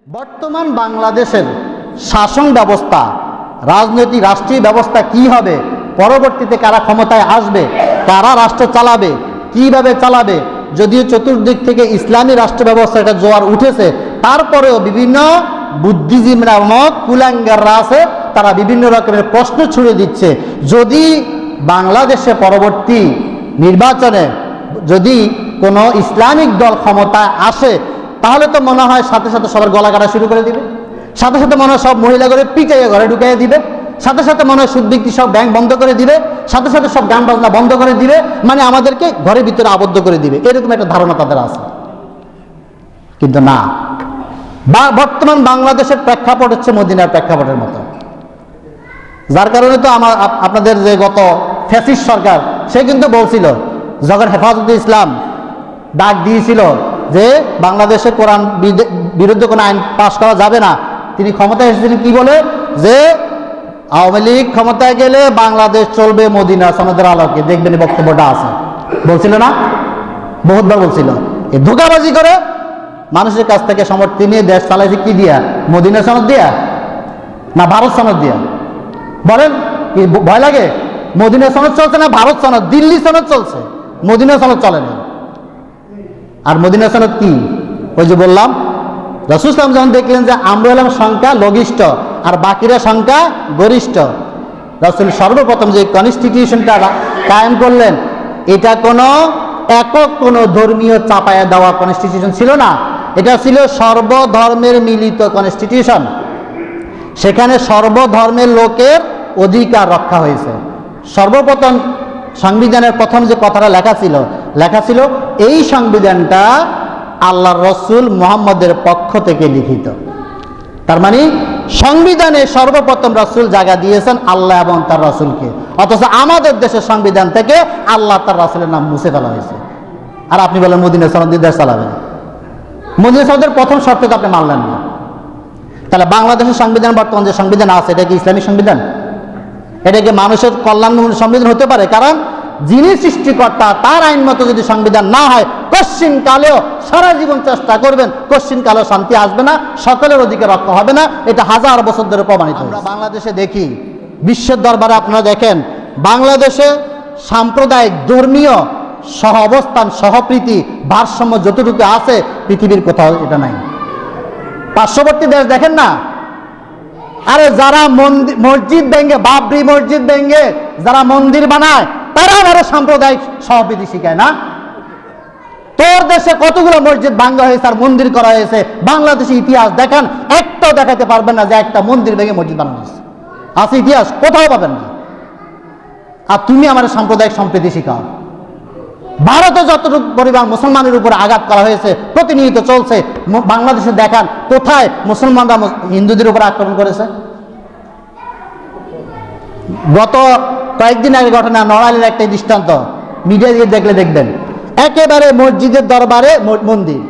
বর্তমান বাংলাদেশের শাসন ব্যবস্থা, রাজনৈতিক রাষ্ট্রীয় ব্যবস্থা কি হবে, পরবর্তীতে কারা ক্ষমতায় আসবে, কারা রাষ্ট্র চালাবে, কিভাবে চালাবে, যদিও চতুর্দিক থেকে ইসলামী রাষ্ট্র ব্যবস্থা একটা জোয়ার উঠেছে, তারপরেও বিভিন্ন বুদ্ধিজীবী নামক কুলাঙ্গাররা আছে, তারা বিভিন্ন রকমের প্রশ্ন ছুড়ে দিচ্ছে। যদি বাংলাদেশে পরবর্তী নির্বাচনে যদি কোনো ইসলামিক দল ক্ষমতায় আসে, তাহলে তো মনে হয় সাথে সাথে সবার গলা কাটা শুরু করে দিবে, সাথে সাথে মনে হয় সব মহিলা করে পিটাইয়ে ঘরে ঢুকাইয়ে দিবে, সাথে সাথে মনে হয় সুদ বিক্রি সব ব্যাংক বন্ধ করে দিবে, সাথে সাথে সব গান বাজনা বন্ধ করে দিবে, মানে আমাদেরকে ঘরের ভিতরে আবদ্ধ করে দিবে, এরকম একটা ধারণা তাদের আছে। কিন্তু না, বর্তমান বাংলাদেশের প্রেক্ষাপট হচ্ছে মদিনার প্রেক্ষাপটের মতো, যার কারণে তো আপনাদের যে গত ফ্যাসিস্ট সরকার, সে কিন্তু বলছিল যখন হেফাজতে ইসলাম ডাক দিয়েছিল যে বাংলাদেশে কোরআন বিরুদ্ধে কোনো আইন পাশ করা যাবে না, তিনি ক্ষমতায় এসেছিলেন কি বলে, যে আওয়ামী লীগ ক্ষমতায় গেলে বাংলাদেশ চলবে মদিনা সনদের আলোকে, দেখবেন বক্তব্যটা আছে, বলছিল না, বহুতবার বলছিল। এই ধোঁকাবাজি করে মানুষের কাছ থেকে সমর্থন নিয়ে দেশ চালাইছে কি দিয়া, মদিনা সনদ দিয়া না ভারত সনদ দিয়া? বলেন, ভয় লাগে? মদিনা সনদ চলছে না ভারত সনদ, দিল্লি সনদ চলছে, মদিনা সনদ চলে না। আর মদিনা সনদ কি? ওই যে বললাম, রাসূল সাল্লাল্লাহু আলাইহি ওয়াসাল্লাম যখন দেখলেন যে আমরা হলাম সংখ্যা লঘিষ্ঠ আর বাকিরা সংখ্যা গরিষ্ঠ, রাসূল সর্বপ্রথম যে কনস্টিটিউশনটা কায়েম করলেন, এটা কোনো একক কোনো ধর্মীয় চাপায়া দেওয়া কনস্টিটিউশন ছিল না, এটা ছিল সর্বধর্মের মিলিত কনস্টিটিউশন। সেখানে সর্বধর্মের লোকের অধিকার রক্ষা হয়েছে। সর্বপ্রথম সংবিধানের প্রথম যে কথাটা লেখা ছিল এই সংবিধানটা আল্লাহর রসুল মুহাম্মদের পক্ষ থেকে লিখিত। তার মানে সংবিধানে সর্বপ্রথম রসুল জায়গা দিয়েছেন আল্লাহ এবং তার রসুলকে, অথচ আমাদের দেশের সংবিধান থেকে আল্লাহ তার রসুলের নাম মুছে ফেলা হয়েছে। আর আপনি বলেন মদিনা সনদ দিয়ে দেশ চালাবেন? মদিনা সনদের প্রথম শর্ত তো আপনি মানলেন না। তাহলে বাংলাদেশের সংবিধান, বর্তমান যে সংবিধান আছে, এটা কি ইসলামিক সংবিধান? এটা কি মানুষের কল্যাণ সংবিধান হতে পারে? কারণ যিনি সৃষ্টিকর্তা, তার আইন মতো যদি সংবিধান না হয়, কশ্চিন কালেও সারা জীবন চেষ্টা করবেন, কশ্চিন কালেও শান্তি আসবে না, সকলের অধিকার রক্ষা হবে না। এটা হাজার বছর ধরে প্রমাণিত। আমরা বাংলাদেশে দেখি, বিশ্বের দরবারে আপনারা দেখেন, বাংলাদেশে সাম্প্রদায়িক ধর্মীয় সহ অবস্থান, সহপ্রীতি, ভারসাম্য যতটুকু আছে পৃথিবীর কোথাও এটা নাই। পার্শ্ববর্তী দেশ দেখেন না, আরে যারা মসজিদ ভেঙে, বাবরি মসজিদ ভেঙে যারা মন্দির বানায়, তারা আবার সাম্প্রদায়িক সহপ্রীতি শিখায় না? তোর দেশে কতগুলো মসজিদ ভাঙ্গা হয়েছে আর মন্দির করা হয়েছে, বাংলাদেশে ইতিহাস দেখান, একটাও দেখাতে পারবেন না যে একটা মন্দির ভেঙে মসজিদ বানানো হয়েছে। আছে ইতিহাস? কোথাও পাবেন না। আর তুমি আমার সাম্প্রদায়িক সম্প্রীতি শিখাও। ভারতে যতটুকু পরিমাণ মুসলমানের উপর আঘাত করা হয়েছে প্রতিনিয়ত চলছে, বাংলাদেশে দেখান কোথায় মুসলমানরা হিন্দুদের উপর আক্রমণ করেছে। গত কয়েকদিন আগে ঘটনা, নড়াইলের একটা দৃষ্টান্ত, মিডিয়া দিয়ে দেখলে দেখবেন, একেবারে মসজিদের দরবারে মন্দির,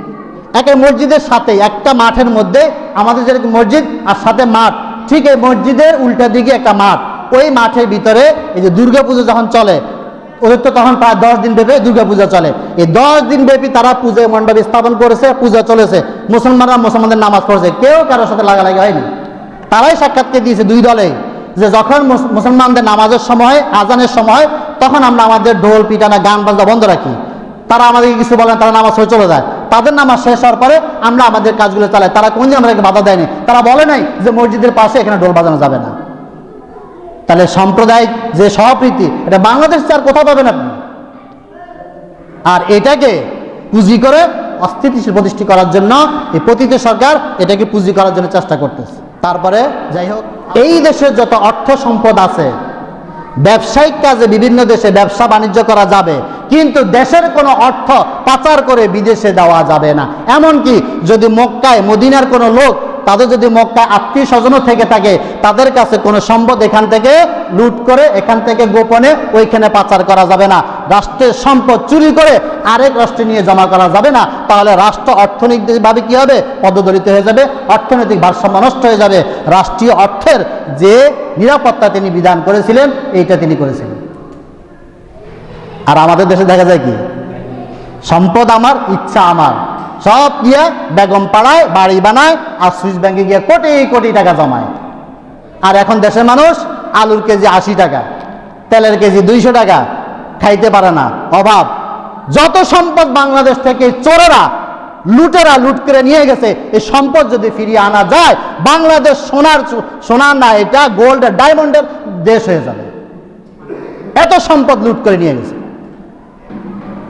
একে মসজিদের সাথে একটা মাঠের মধ্যে, আমাদের যেরকম মসজিদ আর সাথে মাঠ, ঠিক এই মসজিদের উল্টা দিকে একটা মাঠ, ওই মাঠের ভিতরে এই যে দুর্গাপুজো যখন চলে, ওদের তো তখন প্রায় 10 দিন ব্যাপী দুর্গাপূজা চলে, এই 10 দিন ব্যাপী তারা পূজা মণ্ডপ স্থাপন করেছে, পূজা চলেছে, মুসলমানরা মুসলমানদের নামাজ পড়ছে, কেউ কারোর সাথে লাগালাগি হয়নি। তারাই সাক্ষাৎকে দিয়েছে দুই দলে, যে যখন মুসলমানদের নামাজের সময়, আজানের সময়, তখন আমরা আমাদের ঢোল পিটানা গান বাজনা বন্ধ রাখি, তারা আমাদেরকে কিছু বলেন, তারা নামাজ হয়ে চলে যায়, তাদের নামাজ শেষ হওয়ার পরে আমরা আমাদের কাজগুলো চালাই, তারা কোনদিন আমাদেরকে বাধা দেয়নি, তারা বলে নাই যে মসজিদের পাশে এখানে ঢোল বাজানো যাবে না। তাহলে সাম্প্রদায়িক যে সহপ্রীতি, এটা বাংলাদেশ আর কোথাও পাবেন আপনি। আর এটাকে পুঁজি করে অস্থিতিশীল প্রতিষ্ঠা করার জন্য এই পতিত সরকার এটাকে পুঁজি করার জন্য চেষ্টা করতেছে। তারপরে যাই হোক, এই দেশের যত অর্থ সম্পদ আছে, ব্যবসায়িক কাজে বিভিন্ন দেশে ব্যবসা বাণিজ্য করা যাবে, কিন্তু দেশের কোনো অর্থ পাচার করে বিদেশে দেওয়া যাবে না। এমনকি যদি মক্কায় মদিনার কোনো লোক, তাদের যদি মক্কায় আত্মীয় স্বজনও থেকে থাকে, তাদের কাছে কোনো সম্পদ এখান থেকে লুট করে এখান থেকে গোপনে ওইখানে পাচার করা যাবে না। রাষ্ট্রের সম্পদ চুরি করে আরেক রাষ্ট্রে নিয়ে জমা করা যাবে না, তাহলে রাষ্ট্র অর্থনৈতিকভাবে কি হবে? পদদলিত হয়ে যাবে, অর্থনৈতিক ভারসাম্য নষ্ট হয়ে যাবে। রাষ্ট্রীয় অর্থের যে নিরাপত্তা তিনি বিধান করেছিলেন, এইটা তিনি করেছিলেন। আর আমাদের দেশে দেখা যায় কি, সম্পদ আমার, ইচ্ছা আমার, সব গিয়ে বেগম পাড়ায় বাড়ি বানায় আর সুইস ব্যাংকে গিয়ে কোটি কোটি টাকা জমায়। আর এখন দেশের মানুষ আলুর কেজি 80 টাকা, তেলের কেজি 200 টাকা, খাইতে পারে না, অভাব। যত সম্পদ বাংলাদেশ থেকে চোরেরা লুটেরা লুট করে নিয়ে গেছে, এই সম্পদ যদি ফিরিয়ে আনা যায়, বাংলাদেশ সোনার না, এটা গোল্ড ডায়মন্ডের দেশ হয়ে যাবে। এত সম্পদ লুট করে নিয়ে গেছে।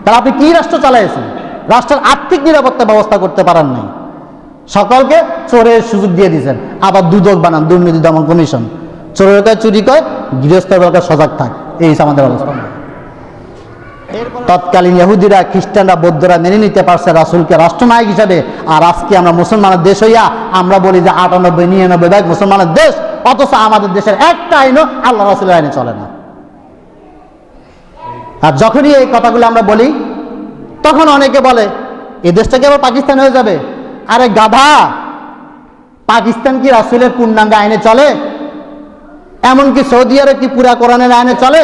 তাহলে আপনি কি রাষ্ট্র চালাইছেন? রাষ্ট্রের আর্থিক নিরাপত্তা ব্যবস্থা করতে পারেন নাই, সকলকে চোরের সুযোগ দিয়ে দিয়েছেন। আবার দুদক বানান, দুর্নীতি দমন কমিশন। চোরের কাছে চুরি করে, গৃহস্থের দরকার সজাগ থাক, এই আমাদের অবস্থা। তৎকালীন ইহুদিরা, খ্রিস্টানরা, বৌদ্ধরা মেনে নিতে পারছে রাসূলকে রাষ্ট্রনায়ক হিসাবে। আর আজকে আমরা মুসলমানের দেশ হইয়া আমরা বলি যে 98-99 মুসলমানের দেশ, অথচ আমাদের দেশের একটা আইনও আল্লাহ রাসূলের আইনে চলে না। আর যখনই এই কথাগুলো আমরা বলি, তখন অনেকে বলে এই দেশটাকে আবার পাকিস্তান হয়ে যাবে। আরে গাধা, পাকিস্তান কি রাসূলের পূর্ণাঙ্গ আইনে চলে? এমনকি সৌদি আরব কি পুরা কোরআনের আইনে চলে?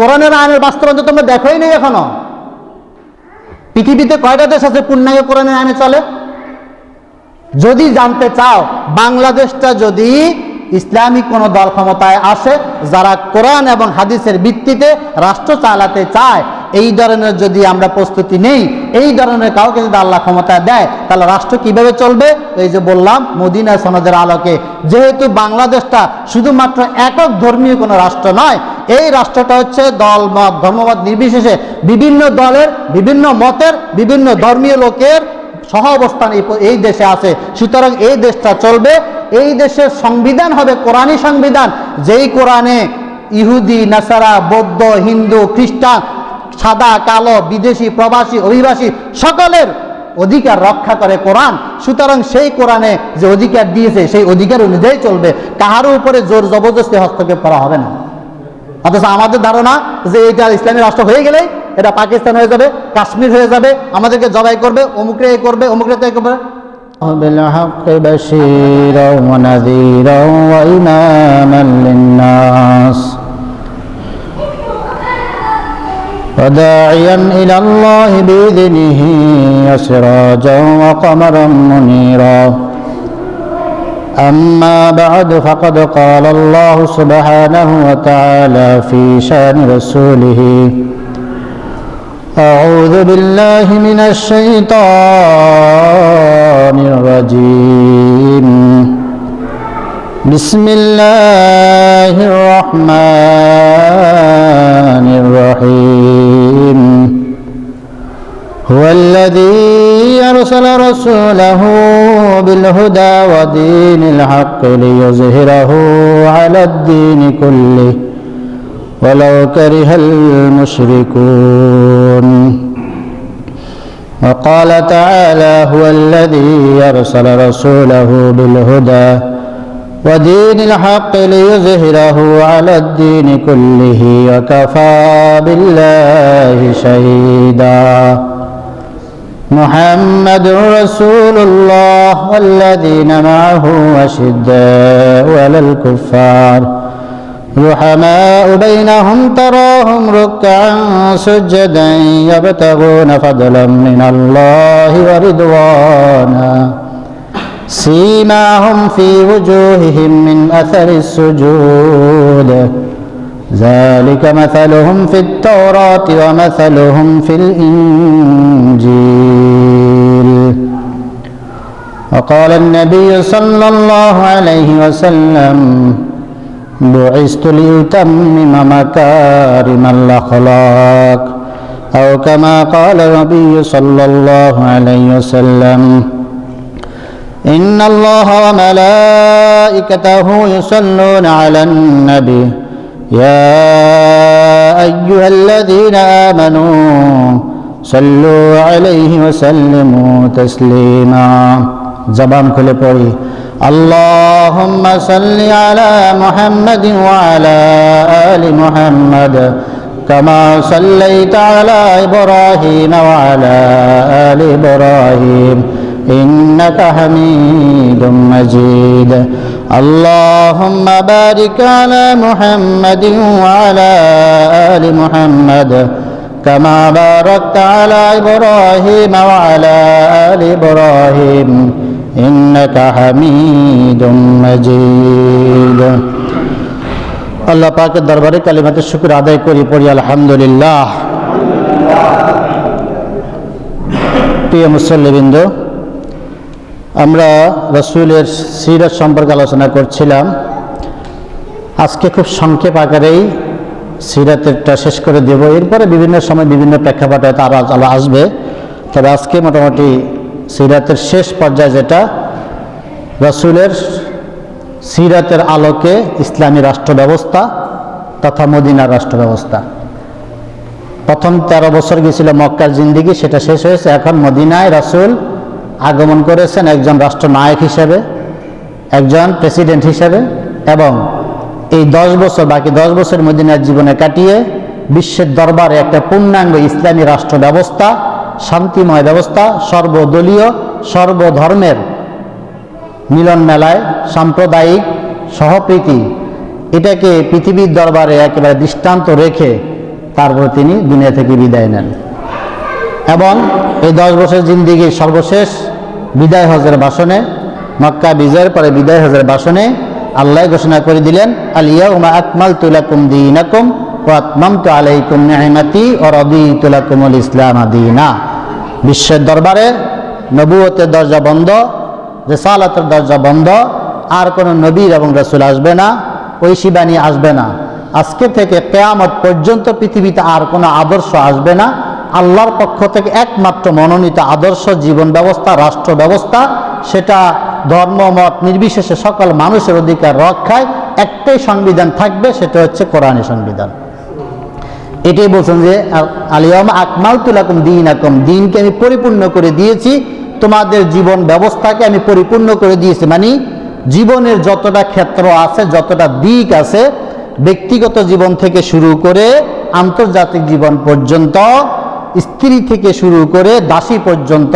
কোরআনের আইনের বাস্তবায়ন তো তোমরা দেখোই নেই এখনো। পৃথিবীতে কয়টা দেশ আছে পূর্ণাঙ্গ কোরআনের আইনে চলে? যদি জানতে চাও, বাংলাদেশটা যদি ইসলামিক কোন দল ক্ষমতায় আসে, যারা কোরআন এবং হাদিসের ভিত্তিতে রাষ্ট্র চালাতে চায়, এই ধরনের যদি আমরা প্রস্তুতি নেই, এই ধরনের কাউকে যদি আল্লাহ ক্ষমতা দেয়, তাহলে রাষ্ট্র কিভাবে চলবে? এই যে বললাম, মদিনা সনদের আলোকে। যেহেতু বাংলাদেশটা শুধুমাত্র একক ধর্মীয় কোনো রাষ্ট্র নয়, এই রাষ্ট্রটা হচ্ছে দল মত ধর্মমত নির্বিশেষে বিভিন্ন দলের, বিভিন্ন মতের, বিভিন্ন ধর্মীয় লোকের সহ অবস্থান এই দেশে আছে। সুতরাং এই দেশটা চলবে, এই দেশের সংবিধান হবে কোরআনী সংবিধান, যেই কোরআনে ইহুদি, নাসারা, বৌদ্ধ, হিন্দু, খ্রিস্টান, সাদা কালো, বিদেশি, প্রবাসী, অভিবাসী সকলের অধিকার রক্ষা করে কোরআন। সুতরাং সেই কোরআনে যে অধিকার দিয়েছে, সেই অধিকার অনুযায়ী চলবে, কাহারও উপরে জোর জবরদস্তি হস্তক্ষেপ করা হবে না। অথচ আমাদের ধারণা যে এটা ইসলামী রাষ্ট্র হয়ে গেলেই এটা পাকিস্তান হয়ে যাবে, কাশ্মীর হয়ে যাবে, আমাদেরকে জবাই করবে, অমুকরে এ করবে, অমুকরে তাই করবে। بالحق بشيرا ونذيرا وإماما للناس وداعيا إلى الله بإذنه وسراجا وقمرا منيرا أما بعد فقد قال الله سبحانه وتعالى في شأن رسوله أعوذ بالله من الشيطان الرجيم بسم الله الرحمن الرحيم هو الذي أرسل رسوله بالهدى ودين الحق ليظهره على الدين كله ولو كره المشركون وقال تعالى هو الذي أرسل رسوله بالهدى ودين الحق ليظهره على الدين كله وكفى بالله شهيدا محمد رسول الله والذين معه أشداء على الكفار رحماء بينهم تراهم ركعا سجدا يبتغون فضلا من الله ورضوانا سيماهم في وجوههم من أثر السجود ذلك مثلهم في التوراة ومثلهم في الإنجيل وقال النبي صلى الله عليه وسلم بعثت لأتمم مكارم الأخلاق أو كما قال النبي صلى الله عليه وسلم إن الله وملائكته يصلون على النبي يا أيها الذين آمنوا صلوا عليه وسلموا تسليما زبان كل پڑھی اللهم صل على محمد وعلى آل محمد كما صليت على إبراهيم وعلى آل إبراهيم إنك حميد مجيد اللهم بارك على محمد وعلى آل محمد كما باركت على إبراهيم وعلى آل إبراهيم إنك حميد مجيد আল্লাহ পাকের দরবারে কালিমাতুশ শুকর আদায় করি, পড়ি আলহামদুলিল্লাহ। প্রিয় মুসল্লিবৃন্দ, আমরা রাসূলের সিরাত সম্পর্কে আলোচনা করছিলাম। আজকে খুব সংক্ষেপ আকারেই সিরাতেরটা শেষ করে দেব, এরপরে বিভিন্ন সময় বিভিন্ন প্রেক্ষাপটে আরও আসবে। তবে আজকে মোটামুটি সিরাতের শেষ পর্যায়ে, যেটা রাসূলের সিরাতের আলোকে ইসলামী রাষ্ট্র ব্যবস্থা তথা মদিনার রাষ্ট্র ব্যবস্থা। প্রথম 13 বছর গিয়েছিল মক্কার জিন্দিগি, সেটা শেষ হয়েছে। এখন মদিনায় রাসূল আগমন করেছেন একজন রাষ্ট্রনায়ক হিসেবে, একজন প্রেসিডেন্ট হিসেবে, এবং এই 10 বছর, বাকি 10 বছর মদিনার জীবনে কাটিয়ে বিশ্বের দরবারে একটা পূর্ণাঙ্গ ইসলামী রাষ্ট্র ব্যবস্থা, শান্তিময় ব্যবস্থা, সর্বদলীয় সর্বধর্মের মিলন মেলায় সাম্প্রদায়িক সহপ্রীতি, এটাকে পৃথিবীর দরবারে একেবারে দৃষ্টান্ত রেখে তারপর তিনি দুনিয়া থেকে বিদায় নেন। এবং এই 10 বছর জিন্দিগির সর্বশেষ বিদায় হজের ভাষণে, মক্কা বিজয়ের পরে বিদায় হজের ভাষণে আল্লাহ ঘোষণা করে দিলেন, আল ইয়াউমা আকমালতু লাকুম দীনাকুম ওয়া আতমামতু আলাইকুম নি'মাতি ওয়া রাদিতু লাকুমুল ইসলাম দীনা। বিশ্বের দরবারে নবুয়তের দরজা বন্ধ, রিসালাতের দরজা বন্ধ, আর কোনো নবী এবং রাসূল আসবে না, ঐশী বাণী আসবে না। আজকে থেকে কিয়ামত পর্যন্ত পৃথিবীতে আর কোনো আদর্শ আসবে না। আল্লাহর পক্ষ থেকে একমাত্র মনোনীত আদর্শ জীবন ব্যবস্থা, রাষ্ট্র ব্যবস্থা, সেটা ধর্মমত নির্বিশেষে সকল মানুষের অধিকার রক্ষায় একটাই সংবিধান থাকবে, সেটা হচ্ছে কোরআনী সংবিধান। এটাই বলছেন যে আল ইয়াউমা আকমালতু লাকুম দীনাকুম, দিনকে আমি পরিপূর্ণ করে দিয়েছি, তোমাদের জীবন ব্যবস্থাকে আমি পরিপূর্ণ করে দিয়েছি। মানে জীবনের যতটা ক্ষেত্র আছে, যতটা দিক আছে, ব্যক্তিগত জীবন থেকে শুরু করে আন্তর্জাতিক জীবন পর্যন্ত, স্ত্রী থেকে শুরু করে দাসী পর্যন্ত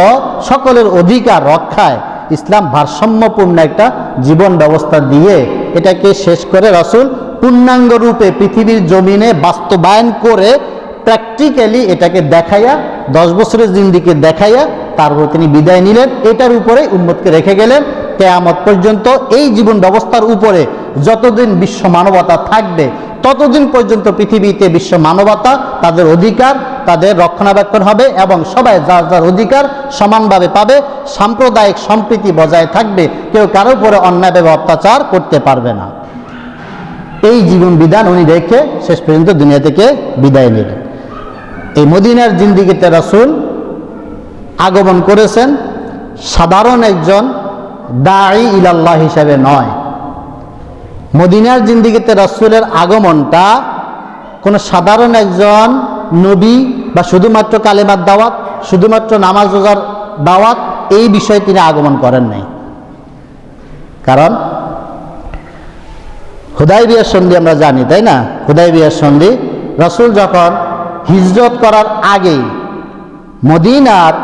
সকলের অধিকার রক্ষায় ইসলাম ভারসাম্যপূর্ণ একটা জীবন ব্যবস্থা দিয়ে এটাকে শেষ করে রাসূল পূর্ণাঙ্গ রূপে পৃথিবীর জমিনে বাস্তবায়ন করে প্র্যাকটিক্যালি এটাকে দেখাইয়া, 10 বছরের জিন্দিগি দেখাইয়া তারপর তিনি বিদায় নিলেন। এটার উপরে উম্মতকে রেখে গেলেন কিয়ামত পর্যন্ত। এই জীবন ব্যবস্থার উপরে যতদিন বিশ্ব মানবতা থাকবে, ততদিন পর্যন্ত পৃথিবীতে বিশ্ব মানবতা তাদের অধিকার, তাদের রক্ষণাবেক্ষণ হবে এবং সবাই যার যার অধিকার সমানভাবে পাবে। সাম্প্রদায়িক সম্প্রীতি বজায় থাকবে, কেউ কারো উপরে অন্যায়ভাবে অত্যাচার করতে পারবে না। এই জীবন বিধান উনি রেখে শেষ পর্যন্ত দুনিয়া থেকে বিদায় নিলেন। এই মদিনার জিন্দিগিতে রাসূল আগমন করেছেন সাধারণ একজন দাঈ ইলাল্লাহ হিসাবে নয়। মদিনার জিন্দিগিতে রাসূলের আগমনটা কোনো সাধারণ একজন নবী বা শুধুমাত্র কালেমার দাওয়াত, শুধুমাত্র নামাজ রোজার দাওয়াত, এই বিষয়ে তিনি আগমন করেন নাই। কারণ হুদায়বিয়ার সন্ধি আমরা জানি, তাই না? হুদায়বিয়ার সন্ধি, রাসূল যখন হিজরত করার আগেই মদিনার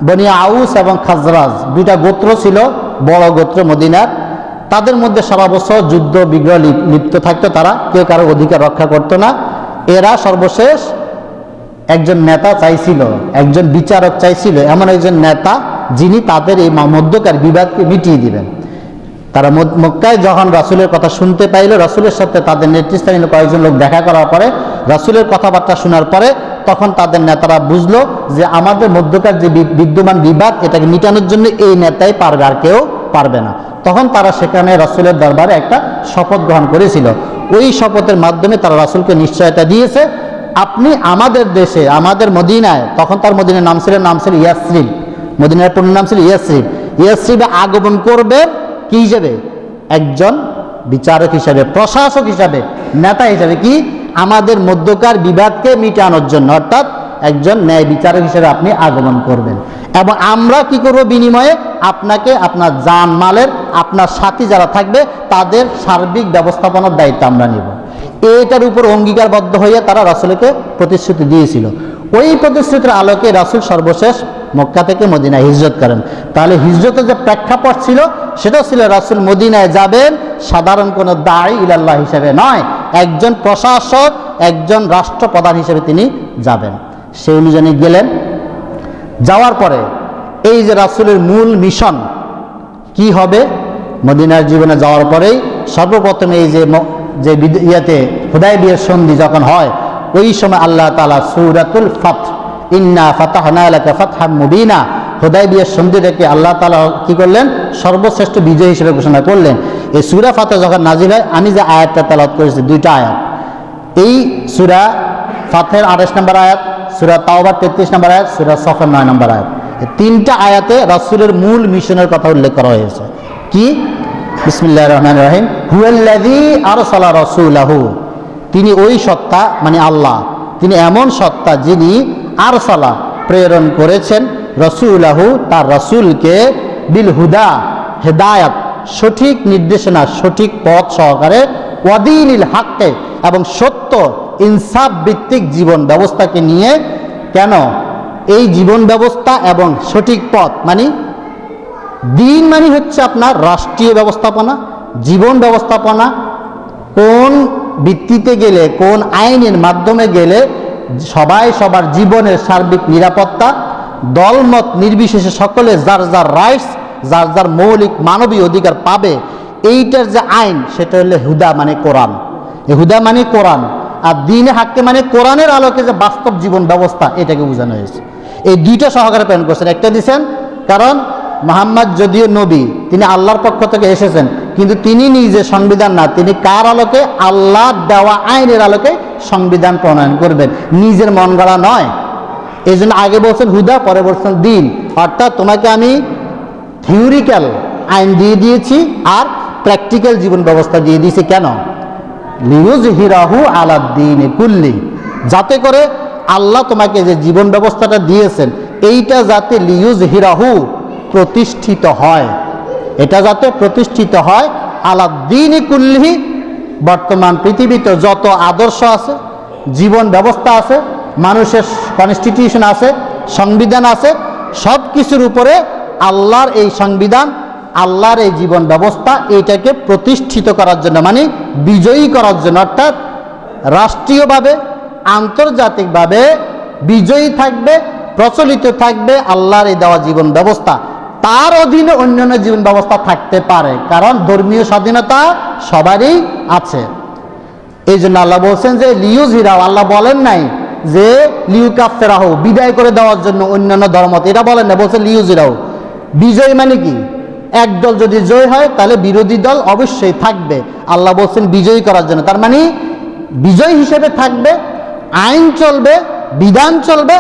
বনি আউস এবং খাজরাজ, 2টা গোত্র ছিল, বড় গোত্র মদিনার, তাদের মধ্যে সারা বছর যুদ্ধ বিগ্রহ লিপ্ত থাকতো। তারা কেউ কারো অধিকার রক্ষা করতো না। এরা সর্বশেষ একজন নেতা চাইছিল, একজন বিচারক চাইছিল, এমন একজন নেতা যিনি তাদের এই মধ্যকার বিবাদকে মিটিয়ে দিবেন। তারা মক্কায় যখন রাসূলের কথা শুনতে পাইল, রাসূলের সাথে তাদের নেতৃস্থানীয় কয়েকজন লোক দেখা করার পরে, রাসূলের কথাবার্তা শোনার পরে, তখন তাদের নেতারা বুঝলো যে আমাদের মধ্যকার যে বিদ্যমান বিবাদ, এটাকে মিটানোর জন্য এই নেতাই পারবে, আর কেউ পারবে না। তখন তারা সেখানে রাসূলের দরবারে একটা শপথ গ্রহণ করেছিল। ওই শপথের মাধ্যমে তারা রাসূলকে নিশ্চয়তা দিয়েছে, আপনি আমাদের দেশে, আমাদের মদিনায়, তখন তার মদিনার নাম ছিল ইয়াসরিব, মদিনার পূর্ণ নাম ছিল ইয়াসরিব, ইয়াসরিবে আগমন করবেন কি হিসেবে? একজন বিচারক হিসাবে, প্রশাসক হিসাবে, নেতা হিসাবে, কি আমাদের মধ্যকার বিবাদকে মিটানোর জন্য, অর্থাৎ একজন ন্যায় বিচারক হিসেবে আপনি আগমন করবেন। এবং আমরা কি করব? বিনিময়ে আপনাকে আপনার জান মালের, আপনার সাথী যারা থাকবে তাদের সার্বিক ব্যবস্থাপনার দায়িত্ব আমরা নিব। এটার উপর অঙ্গীকারবদ্ধ হয়ে তারা রাসূলকে প্রতিশ্রুতি দিয়েছিল। ওই প্রতিশ্রুতির আলোকে রাসূল সর্বশেষ মক্কা থেকে মদিনায় হিজরত করেন। তাহলে হিজরতের যে প্রেক্ষাপট ছিল সেটা ছিল রাসূল মদিনায় যাবেন সাধারণ কোনো দাঈ ইলাল্লাহ হিসেবে নয়, একজন প্রশাসক, একজন রাষ্ট্রপ্রধান হিসেবে তিনি যাবেন। সেই অনুযায়ী গেলেন। যাওয়ার পরে এই যে রাসূলের মূল মিশন কি হবে, মদিনার জীবনে যাওয়ার পরেই সর্বপ্রথম এই যে ইয়াতে হুদায়বিয়ার সন্ধি যখন হয়, ওই সময় আল্লাহ তাআলা সূরাতুল ফাতহ, ইন্না ফাতাহনা লাকা ফাতহাম মুবিনা, হুদায়বিয়ার সন্ধি থেকে আল্লাহ তাআলা কি করলেন, সর্বশ্রেষ্ঠ বিজয় হিসেবে ঘোষণা করলেন। এই সূরা ফাতহ যখন নাজিল হয়, আমি যে আয়াতটা তেলাওয়াত করেছি, দুইটা আয়াত, এই সূরা ফাতহের 28 নম্বর আয়াত, সূরা তাওবার 33 নম্বর আয়াত, সূরা সফের 9 নম্বর আয়াত, এই তিনটা আয়াতে রাসূলের মূল মিশনের কথা উল্লেখ করা হয়েছে। কি? বিসমিল্লাহির রহমানির রহিম, হুয়াল্লাযী আরসালা রাসূলাহু, তিনি ওই সত্তা মানে আল্লাহ, তিনি এমন সত্তা যিনি আরসালা প্রেরণ করেছেন, রাসূলাহু তার রাসূলকে, বিল হুদা হেদায়াত সঠিক নির্দেশনা সঠিক পথ সহকারে, ওয়াদিনিল হাক্কে এবং সত্য ইনসাফ ভিত্তিক জীবন ব্যবস্থাকে নিয়ে। কেন এই জীবন ব্যবস্থা এবং সঠিক পথ মানে দিন মানে হচ্ছে আপনার রাষ্ট্রীয় ব্যবস্থাপনা, জীবন ব্যবস্থাপনা, কোন ভিত্তিতে গেলে কোন আইনের মাধ্যমে গেলে সবাই সবার জীবনের সার্বিক নিরাপত্তা, দলমত নির্বিশেষে সকলে যার যার রাইটস, যার যার মৌলিক মানবীয় অধিকার পাবে, এইটার যে আইন সেটা হলো হুদা মানে কোরআন। এই হুদা মানে কোরআন, আর দিনে হাক্কে মানে কোরআনের আলোকে যে বাস্তব জীবন ব্যবস্থা, এটাকে বোঝানো হয়েছে। এই দুইটা সহকারে প্রেরণ করছেন। একটা দিচ্ছেন কারণ মুহাম্মদ যদিও নবী, তিনি আল্লাহর পক্ষ থেকে এসেছেন, কিন্তু তিনি নিজে সংবিধান না, তিনি কার আলোকে, আল্লাহর দেওয়া আইনের আলোকে সংবিধান প্রণয়ন করবেন, নিজের মন গড়া নয়। এই জন্য আগে বলছেন হুদা, পরে বলছেন দিন, অর্থাৎ তোমাকে আমি থিওরিক্যাল আইন দিয়ে দিয়েছি আর প্র্যাকটিক্যাল জীবন ব্যবস্থা দিয়ে দিয়েছি। কেন? লিইউযহিরাহু আলাদ-দীনি কুল্লি, যাতে করে আল্লাহ তোমাকে যে জীবন ব্যবস্থাটা দিয়েছেন এইটা যাতে লিইউযহিরাহু প্রতিষ্ঠিত হয়, এটা যাতে প্রতিষ্ঠিত হয় আলাদ-দীনি কুল্লিহি, বর্তমান পৃথিবীতে যত আদর্শ আছে, জীবন ব্যবস্থা আছে, মানুষের কনস্টিটিউশন আছে, সংবিধান আছে, সব কিছুর উপরে আল্লাহর এই সংবিধান, আল্লাহর এই জীবন ব্যবস্থা, এইটাকে প্রতিষ্ঠিত করার জন্য মানে বিজয়ী করার জন্য, অর্থাৎ রাষ্ট্রীয়ভাবে আন্তর্জাতিকভাবে বিজয়ী থাকবে, প্রচলিত থাকবে আল্লাহর এই দেওয়া জীবন ব্যবস্থা। তার অধীনে অন্যান্য জীবন ব্যবস্থা থাকতে পারে, কারণ ধর্মীয় স্বাধীনতা সবারই আছে। এই জন্য আল্লাহ বলছেন যে লিইউযহিরাহু, আল্লাহ বলেন নাই যে লিইউকাফিরাহু, বিদায় করে দেওয়ার জন্য অন্যান্য ধর্ম, এটা বলেন না, বলছেন লিইউযহিরাহু। বিজয় মানে কি? এক দল যদি জয় হয় তাহলে বিরোধী দল অবশ্যই থাকবে, আল্লাহ বলছেন বিজয়ী করার জন্য। তার মানে বিজয় হিসেবে থাকবে, আইন চলবে, বিধান চলবে,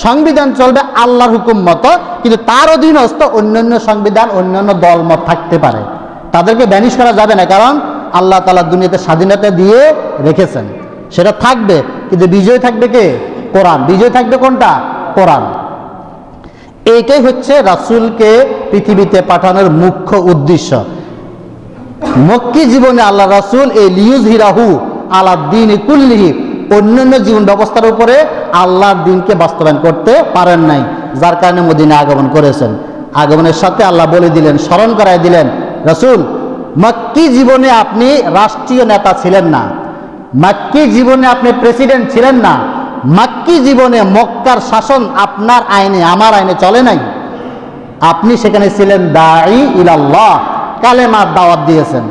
সংবিধান চলবে আল্লাহর হুকুম মতো, কিন্তু তার অধীনস্থ অন্যান্য সংবিধান, অন্যান্য দলমত থাকতে পারে, তাদেরকে ব্যানিশ করা যাবে না, কারণ আল্লাহ তাআলা দুনিয়াতে স্বাধীনতা দিয়ে রেখেছেন, সেটা থাকবে। কিন্তু বিজয় থাকবে কে? কোরআন। বিজয় থাকবে কোনটা? কোরআন। এইটাই হচ্ছে রাসূলকে পৃথিবীতে পাঠানোর মুখ্য উদ্দেশ্য। মক্কি জীবনে আল্লাহ রাসূল এই লিইউযহিরাহু আলাদ-দীনি কুল্লিহি, অন্যান্য জীবন ব্যবস্থার উপরে আল্লাহর দ্বীনকে বাস্তবায়ন করতে পারেন নাই, যার কারণে মদিনায় আগমন করেছেন। আগমনের সাথে আল্লাহ বলে দিলেন, স্মরণ করাই দিলেন, রাসূল মক্কি জীবনে আপনি রাষ্ট্রীয় নেতা ছিলেন না, মক্কি জীবনে আপনি প্রেসিডেন্ট ছিলেন না, মক্কি জীবনে মক্কার শাসন আপনার আইনে আমার আইনে চলে নাই, আপনি সেখানে ছিলেন দাঈ ইলাল্লাহ, কালেমার দাওয়াত দিয়েছেন,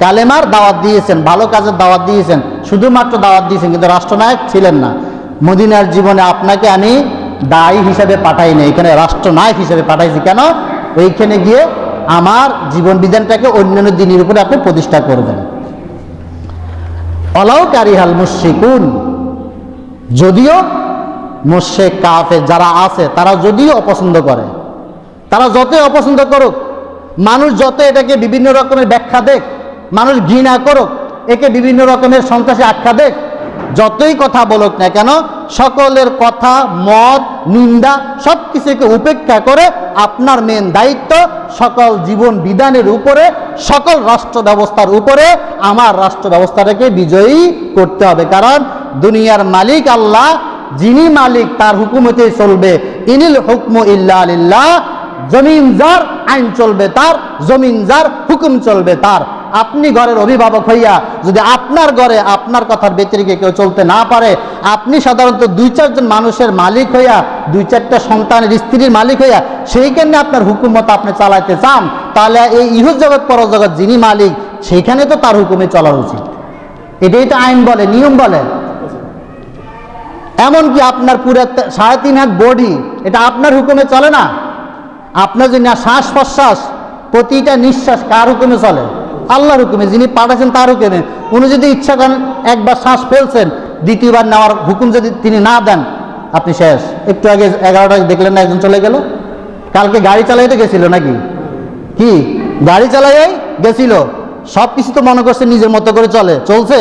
কালেমার দাওয়াত দিয়েছেন, ভালো কাজের দাওয়াত দিয়েছেন, শুধুমাত্র দাওয়াত দিয়েছেন, কিন্তু রাষ্ট্রনায়ক ছিলেন না। মদিনার জীবনে আপনাকে আমি দায়ী হিসেবে পাঠাইনি, এখানে রাষ্ট্রনায়ক হিসেবে পাঠাইছি। কেন? ওইখানে গিয়ে আমার জীবন বিধানটাকে অন্যান্য দিনের উপরে আপনি প্রতিষ্ঠা করবেন। ওয়ালাউ কারিহাল মুশরিকুন, যদিও মুশরিক কাফের যারা আছে তারা যদিও অপছন্দ করে, তারা যতই অপছন্দ করুক, মানুষ যত এটাকে বিভিন্ন রকমের ব্যাখ্যা দেখ, মানুষ ঘৃণা করুক, একে বিভিন্ন রকমের সন্ত্রাসী আখ্যা দেখ, যতই কথা বলুক না কেন, সকলের কথা, মত, নিন্দা সব কিছুকে উপেক্ষা করে আপনার মেন দায়িত্ব সকল জীবন বিধানের উপরে, সকল রাষ্ট্র ব্যবস্থার উপরে আমার রাষ্ট্র ব্যবস্থাটাকে বিজয়ী করতে হবে। কারণ দুনিয়ার মালিক আল্লাহ, যিনি মালিক তার হুকুমতেই চলবে। ইনিল হুকমু ইল্লা লিল্লাহ, জমিন যার আইন চলবে তার, জমিন যার হুকুম চলবে তার। আপনি ঘরের অভিভাবক হইয়া যদি আপনার ঘরে আপনার কথার ব্যতিরেকে কেউ চলতে না পারে, আপনি সাধারণত 2-4 জন মানুষের মালিক হইয়া 2-4টা সন্তানের স্ত্রীর মালিক হইয়া সেইখানে আপনার হুকুমত আপনি চালাইতে চান, তাহলে এই ইহ জগৎ পরজগৎ যিনি মালিক সেইখানে তো তার হুকুমে চলা উচিত। এটাই তো আইন বলে, নিয়ম বলে। এমনকি আপনার পুরো 3.5 হাত বডি এটা আপনার হুকুমে চলে না। আপনার যদি শ্বাস প্রশ্বাস প্রতিটা নিঃশ্বাস কার হুকুমে চলে? আল্লাহর হুকুমে, যিনি পাঠাচ্ছেন তার হুকুমে। উনি যদি ইচ্ছা করেন একবার শ্বাস ফেলছেন, দ্বিতীয়বার নেওয়ার হুকুম যদি তিনি না দেন, আপনি শেষ। একটু আগে 11টায় দেখলেন না একজন চলে গেল, কালকে গাড়ি চালাইতে গেছিল নাকি? কি গাড়ি চালাইয়াই গেছিল, সব কিছু তো মনে করছে নিজের মতো করে চলছে,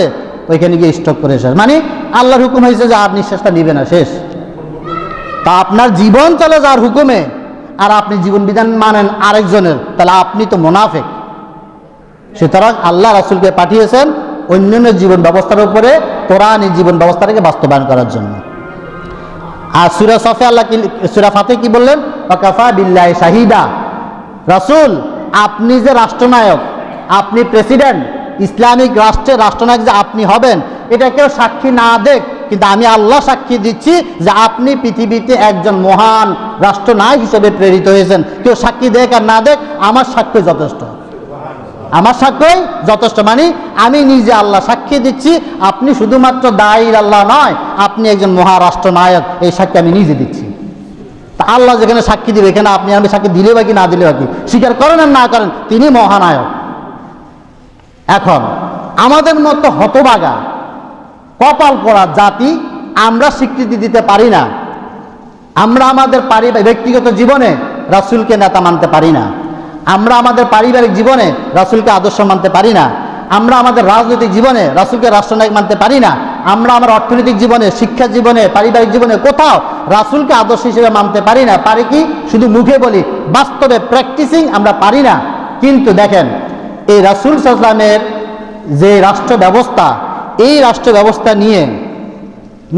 ওইখানে গিয়ে স্টপ করে শেষ। মানে আল্লাহর হুকুম হয়েছে যে আর নিঃশ্বাসটা নিবে না, শেষ। তা আপনার জীবন চলে যার হুকুমে আর আপনি জীবন বিধান মানেন আরেকজনের, তাহলে আপনি তো মুনাফিক। সুতরাং আল্লাহ রাসূলকে পাঠিয়েছেন অন্যান্য জীবন ব্যবস্থার উপরে কোরআনী জীবন ব্যবস্থাটাকে বাস্তবায়ন করার জন্য। আর সূরা সফে আল্লাহ সূরা ফাতিহা কি বললেন? ওয়াকাফা বিল্লাহি শাহিদা। রাসূল, আপনি যে রাষ্ট্রনায়ক, আপনি প্রেসিডেন্ট, ইসলামিক রাষ্ট্রের রাষ্ট্রনায়ক যে আপনি হবেন, এটা কেউ সাক্ষী না দেখ, কিন্তু আমি আল্লাহ সাক্ষী দিচ্ছি যে আপনি পৃথিবীতে একজন মহান রাষ্ট্রনায়ক হিসেবে প্রেরিত হয়েছেন। কেউ সাক্ষী দেখ আর না দেখ, আমার সাক্ষ্য যথেষ্ট, আমার সাক্ষ্যই যথেষ্ট। মানে আমি নিজে আল্লাহ সাক্ষী দিচ্ছি, আপনি শুধুমাত্র দায়ীর আল্লাহ নয়, আপনি একজন মহারাষ্ট্রনায়ক, এই সাক্ষী আমি নিজে দিচ্ছি। তা আল্লাহ যেখানে সাক্ষী দিবে, এখানে আপনি আমি সাক্ষী দিলে বা কি না দিলে বা কি, স্বীকার করেন আর না করেন, তিনি মহানায়ক। এখন আমাদের মতো হতভাগা কপাল পড়া জাতি আমরা স্বীকৃতি দিতে পারি না। আমরা আমাদের ব্যক্তিগত জীবনে রাসূলকে নেতা মানতে পারি না, আমরা আমাদের পারিবারিক জীবনে রাসূলকে আদর্শ মানতে পারি না, আমরা আমাদের রাজনৈতিক জীবনে রাসূলকে রাষ্ট্রনায়ক মানতে পারি না, আমরা আমার অর্থনৈতিক জীবনে, শিক্ষা জীবনে, পারিবারিক জীবনে কোথাও রাসূলকে আদর্শ হিসেবে মানতে পারি না। পারি কি? শুধু মুখে বলি, বাস্তবে প্র্যাকটিসিং আমরা পারি না। কিন্তু দেখেন, এই রাসূল সাল্লাল্লাহু আলাইহি ওয়াসাল্লামের যে রাষ্ট্র ব্যবস্থা, এই রাষ্ট্র ব্যবস্থা নিয়ে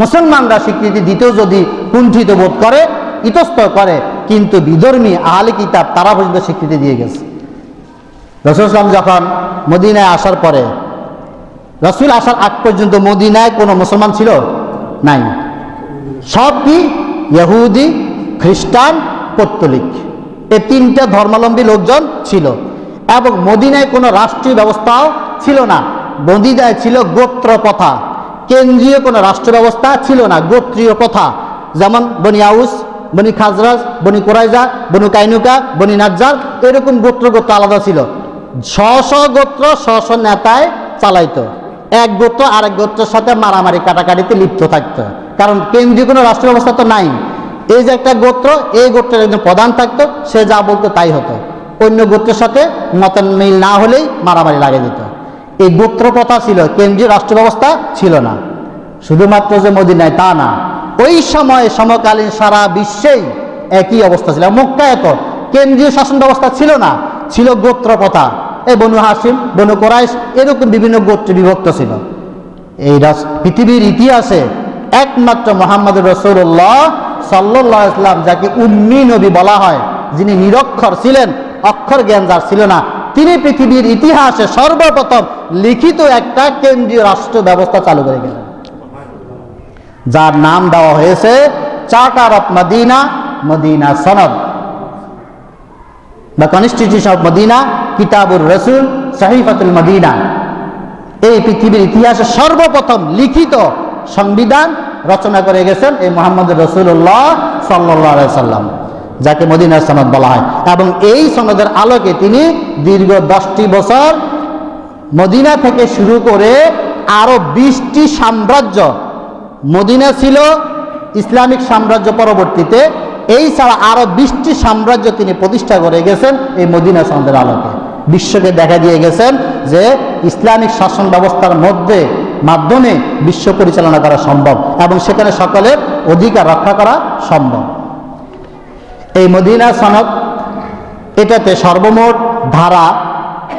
মুসলমানরা স্বীকৃতি দিতেও যদি কুণ্ঠিত বোধ করে, ইতস্তত করে, কিন্তু বিধর্মী আহলে কিতাব তারা পর্যন্ত স্বীকৃতি দিয়ে গেছে। রাসূল সাল্লাল্লাহু আলাইহি ওয়াসাল্লাম যখন মদিনায় আসার পরে, রাসূল আসার আগ পর্যন্ত মদিনায় কোনো মুসলমান ছিল নাই, সব কি ইহুদি, খ্রিস্টান, পৌত্তলিক, এই 3টা ধর্মাবলম্বী লোকজন ছিল। এবং মদিনায় কোনো রাষ্ট্রীয় ব্যবস্থাও ছিল না, মদিনায় ছিল গোত্র প্রথা, কেন্দ্রীয় কোনো রাষ্ট্র ব্যবস্থা ছিল না, গোত্রীয় প্রথা। যেমন বনি আউস, বনি খাজরাজ, বনি কুরাইজা, বনি কাইনুকা, বনি নাজ্জার, এরকম গোত্র আলাদা ছিল। স্ব গোত্র স্ব নেতায় চালাইতো, এক গোত্র আরেক গোত্রের সাথে মারামারি কাটাকাটিতে লিপ্ত থাকতো, কারণ কেন্দ্রীয় কোনো রাষ্ট্র ব্যবস্থা তো নাই। এই যে একটা গোত্র, এই গোত্রের একজন প্রধান থাকতো, সে যা বলতো তাই হতো, অন্য গোত্রের সাথে মতমিল না হলেই মারামারি লাগে যেত। এই গোত্র প্রথা ছিল, কেন্দ্রীয় রাষ্ট্র ব্যবস্থা ছিল না। শুধুমাত্র যে মদিনায় তা না, ওই সময়ে সমকালীন সারা বিশ্বেই একই অবস্থা ছিল। মক্কায় তো কেন্দ্রীয় শাসন ব্যবস্থা ছিল না, ছিল গোত্র প্রথা। এই বনু হাশিম, বনু কোরাইশ, এরকম বিভিন্ন গোত্রে বিভক্ত ছিল। এই পৃথিবীর ইতিহাসে একমাত্র মুহাম্মদ রাসূলুল্লাহ সাল্লাল্লাহু আলাইহি ওয়াসাল্লাম, যাকে উম্মি নবী বলা হয়, যিনি নিরক্ষর ছিলেন, অক্ষর জ্ঞান যার ছিল না, তিনি পৃথিবীর ইতিহাসে সর্বপ্রথম লিখিত একটা কেন্দ্রীয় রাষ্ট্র ব্যবস্থা চালু করে গেলেন, যার নাম দেওয়া হয়েছে চার্টার অফ মদিনা, মদিনা সনদ বা কনস্টিটিউশন অফ মদিনা, কিতাবুর রাসূল, সাহিফাতুল মদিনা। এই পৃথিবীর ইতিহাসে সর্বপ্রথম লিখিত সংবিধান রচনা করে গেছেন এই মুহাম্মদ রাসূলুল্লাহ সাল্লাল্লাহু আলাইহি ওয়াসাল্লাম, যাকে মদিনার সনদ বলা হয়। এবং এই সনদের আলোকে তিনি দীর্ঘ 10টি বছর মদিনা থেকে শুরু করে আরো 20টি সাম্রাজ্য, মদিনা ছিল ইসলামিক সাম্রাজ্য পরবর্তীতে, এই ছাড়া আরো 20টি সাম্রাজ্য তিনি প্রতিষ্ঠা করে গেছেন এই মদিনা সনদের আলোকে। বিশ্বকে দেখা দিয়ে গেছেন যে ইসলামিক শাসন ব্যবস্থার মাধ্যমে বিশ্ব পরিচালনা করা সম্ভব এবং সেখানে সকলের অধিকার রক্ষা করা সম্ভব। এই মদিনা সনদ, এটাতে সর্বমোট ধারা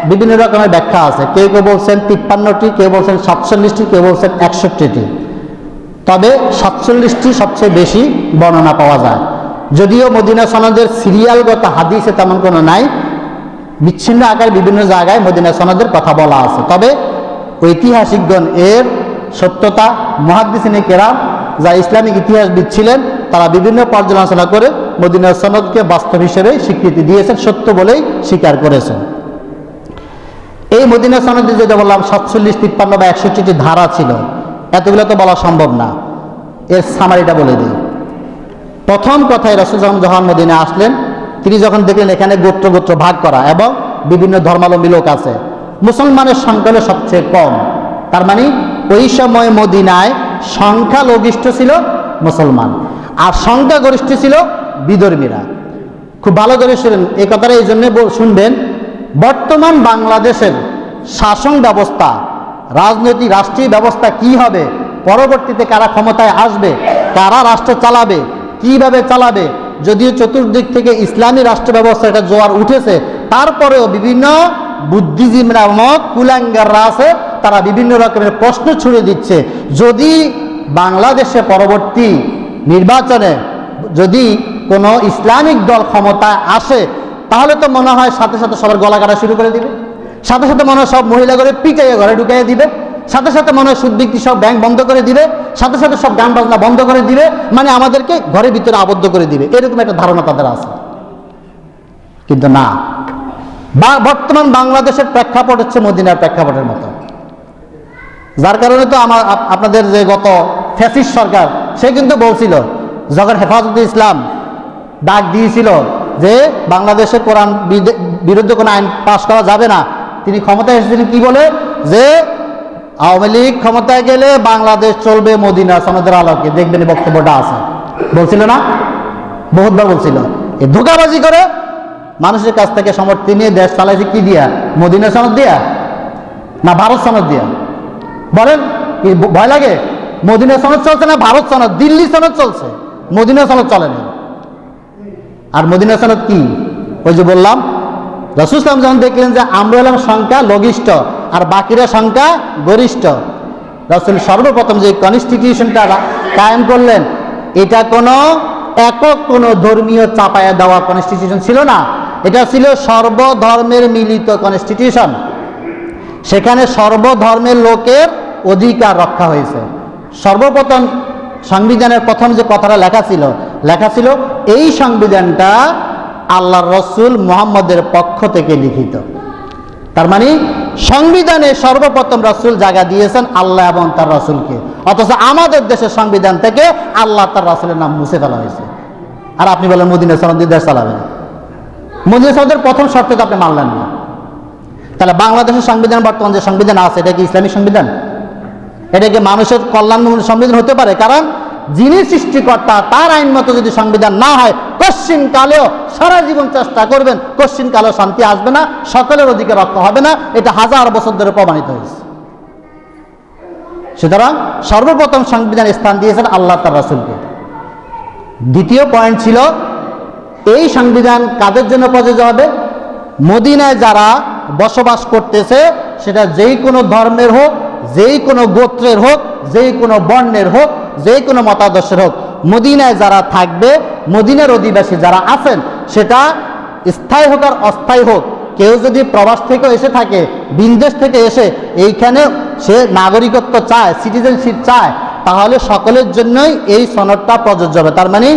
বিভিন্ন রকমের ব্যাখ্যা আছে। কেউ কেউ বলছেন 53টি, কেউ বলছেন 47টি, কেউ বলছেন 61টি। তবে 47টি সবচেয়ে বেশি বর্ণনা পাওয়া যায়, যদিও মদিনা সনদের সিরিয়ালগত হাদিসে তেমন কোনো নাই। বিচ্ছিন্ন আকারে বিভিন্ন জায়গায় মদিনা সনদের কথা বলা আছে। তবে ঐতিহাসিকগণ এর সত্যতা, মুহাদ্দিসিনে কেরাম যা ইসলামিক ইতিহাসবিদ ছিলেন তারা বিভিন্ন পর্যালোচনা করে মদিনা সনদকে বাস্তব হিসেবে স্বীকৃতি দিয়েছেন, সত্য বলেই স্বীকার করেছেন। এই মদিনা সনদে যেটা বললাম 47, 53 বা 61টি ধারা ছিল, এতগুলো তো বলা সম্ভব না, এর সামারিটা বলে দিই। প্রথম কথায় রাসূল যখন মদিনায় আসলেন, তিনি যখন দেখলেন এখানে গোত্র গোত্র ভাগ করা এবং বিভিন্ন ধর্মাবলম্বী লোক আছে, মুসলমানের সংখ্যা হলো সবচেয়ে কম। তার মানে ওই সময় মদিনায় সংখ্যালঘিষ্ঠ ছিল মুসলমান, আর সংখ্যাগরিষ্ঠ ছিল বিধর্মীরা। খুব ভালো করে শুনেন এই কথাটা, এই জন্য শুনবেন, বর্তমান বাংলাদেশের শাসন ব্যবস্থা, রাজনৈতিক রাষ্ট্রীয় ব্যবস্থা কি হবে, পরবর্তীতে কারা ক্ষমতায় আসবে, কারা রাষ্ট্র চালাবে, কিভাবে চালাবে, যদিও চতুর্দিক থেকে ইসলামী রাষ্ট্র ব্যবস্থা এটা জোয়ার উঠেছে, তারপরেও বিভিন্ন বুদ্ধিজীবী নামক কুলাঙ্গাররা আছে, তারা বিভিন্ন রকমের প্রশ্ন ছুড়ে দিচ্ছে। যদি বাংলাদেশে পরবর্তী নির্বাচনে যদি কোনো ইসলামিক দল ক্ষমতায় আসে, তাহলে তো মনে হয় সাথে সাথে সবার গলা কাটা শুরু করে দিবে, সাথে সাথে মনে হয় সব মহিলা ঘরে পিটাইয়ে ঘরে ঢুকাইয়ে দিবে, সাথে সাথে মনে হয় সুদ বিক্রি সব ব্যাংক বন্ধ করে দিবে, সাথে সাথে সব গান বাজনা বন্ধ করে দিবে, মানে আমাদেরকে ঘরের ভিতরে আবদ্ধ করে দিবে, এরকম একটা ধারণা তাদের আছে। কিন্তু না, বর্তমান বাংলাদেশের প্রেক্ষাপট হচ্ছে মদিনার প্রেক্ষাপটের মতো, যার কারণে তো আপনাদের যে গত ফ্যাসিস্ট সরকার, সে কিন্তু বলছিল যখন হেফাজতে ইসলাম ডাক দিয়েছিল যে বাংলাদেশে কোরআন বিরুদ্ধে কোনো আইন পাশ করা যাবে না, তিনি ক্ষমতায় এসেছিলেন কি বলে, যে আওয়ামী লীগ ক্ষমতায় গেলে বাংলাদেশ চলবে মদিনা সনদের আলোকে, দেখবেন এই বক্তব্যটা আছে, বলছিল না, বহুতবার বলছিল। এই ধোঁকাবাজি করে মানুষের কাছ থেকে সমর্থন নিয়ে দেশ চালাইছে কি দিয়া, মদিনা সনদ দিয়া না ভারত সনদ দিয়া? বলেন, কি ভয় লাগে? মদিনা সনদ চলছে না ভারত সনদ, দিল্লি সনদ চলছে, মদিনা সনদ চলে না। আর মদিনা সনদ কি? ওই যে বললাম, রাসূল সাল্লাল্লাহু আলাইহি ওয়াসাল্লাম যখন দেখলেন যে আমরা হলাম সংখ্যা লঘিষ্ঠ আর বাকিরা সংখ্যা গরিষ্ঠ, রাসূল সর্বপ্রথম যে কনস্টিটিউশনটা কায়েম করলেন, এটা কোনো একক কোনো ধর্মীয় চাপায়া দেওয়া কনস্টিটিউশন ছিল না, এটা ছিল সর্বধর্মের মিলিত কনস্টিটিউশন। সেখানে সর্বধর্মের লোকের অধিকার রক্ষা হয়েছে। সর্বপ্রথম সংবিধানের প্রথম যে কথাটা লেখা ছিল এই সংবিধানটা আল্লাহর রসুল মুহাম্মদের পক্ষ থেকে লিখিত। তার মানে সংবিধানে সর্বপ্রথম রাসূল জায়গা দিয়েছেন আল্লাহ এবং তার রাসূলকে, অথচ আমাদের দেশের সংবিধান থেকে আল্লাহ তার রাসূলের নাম মুছে ফেলা হয়েছে। আর আপনি বলেন মদিনা সনদ দিয়ে দেশ চালাবেন, মদিনা সনদের প্রথম শর্ত তো আপনি মানলেন না। তাহলে বাংলাদেশের সংবিধান, বর্তমান যে সংবিধান আছে, এটা কি ইসলামিক সংবিধান? এটা কি মানুষের কল্যাণমূলক সংবিধান হতে পারে? কারণ যিনি সৃষ্টিকর্তা তার আইন মতো যদি সংবিধান না হয়, কশ্চিন কালেও সারা জীবন চেষ্টা করবেন, কশ্চিন কালেও শান্তি আসবে না, সকলের অধিকার রক্ষা হবে না, এটা হাজার বছর ধরে প্রমাণিত হয়েছে। সুতরাং সর্বপ্রথম সংবিধান স্থান দিয়েছেন আল্লাহ তার রাসূলকে। দ্বিতীয় পয়েন্ট ছিল, এই সংবিধান কাদের জন্য প্রযোজ্য হবে? মদিনায় যারা বসবাস করতেছে, সেটা যেই কোনো ধর্মের হোক, যেই কোনো গোত্রের হোক, যেই কোনো বর্ণের হোক, যেই কোনো মতাদর্শের হোক, মদিনায় যারা থাকবে, মদিনার অধিবাসী যারা আছেন, সেটা স্থায়ী হোক আর অস্থায়ী হোক, কেউ যদি প্রবাস থেকে এসে থাকে, বিদেশ থেকে এসে এইখানে সে নাগরিকত্ব চায়, সিটিজেনশিপ চায়, তাহলে সকলের জন্যই এই সনদটা প্রযোজ্য হবে। তার মানে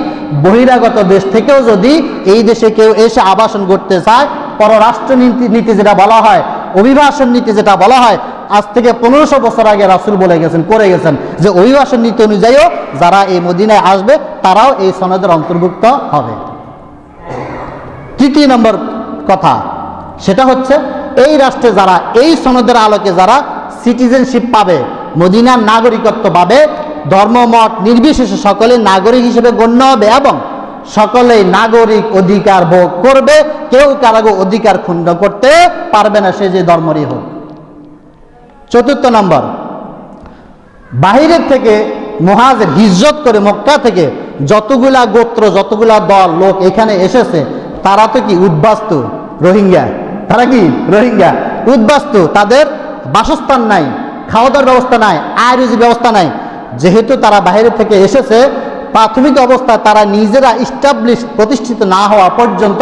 বহিরাগত দেশ থেকেও যদি এই দেশে কেউ এসে আবাসন করতে চায়, পররাষ্ট্র নীতি যেটা বলা হয়, অভিবাসন নীতি যেটা বলা হয়, আজ থেকে 1500 বছর আগে রাসূল বলে গেছেন, করে গেছেন যে অভিবাসন নীতি অনুযায়ীও যারা এই মদিনায় আসবে তারাও এই সনদের অন্তর্ভুক্ত হবে। তৃতীয় নম্বর কথা, সেটা হচ্ছে এই রাষ্ট্রে যারা এই সনদের আলোকে যারা সিটিজেনশিপ পাবে, মদিনার নাগরিকত্ব পাবে, ধর্মমত নির্বিশেষে সকলে নাগরিক হিসেবে গণ্য হবে এবং সকলেই নাগরিক অধিকার ভোগ করবে, কেউ কারো অধিকার ক্ষুণ্ণ করতে পারবে না, সে যে ধর্মেরই হোক। চতুর্থ নম্বর, বাহিরের থেকে মুহাজির হিজরত করে মক্কা থেকে যতগুলা গোত্র, যতগুলা দল লোক এখানে এসেছে, তারা তো কি উদ্বাস্তু, রোহিঙ্গা, তারা কি রোহিঙ্গা, উদ্বাস্তু, তাদের বাসস্থান নাই, খাওয়া দাওয়ার ব্যবস্থা নাই, আয় রুজির ব্যবস্থা নাই। যেহেতু তারা বাইরে থেকে এসেছে, প্রাথমিক অবস্থায় তারা নিজেরা ইস্টাবলিশ প্রতিষ্ঠিত না হওয়া পর্যন্ত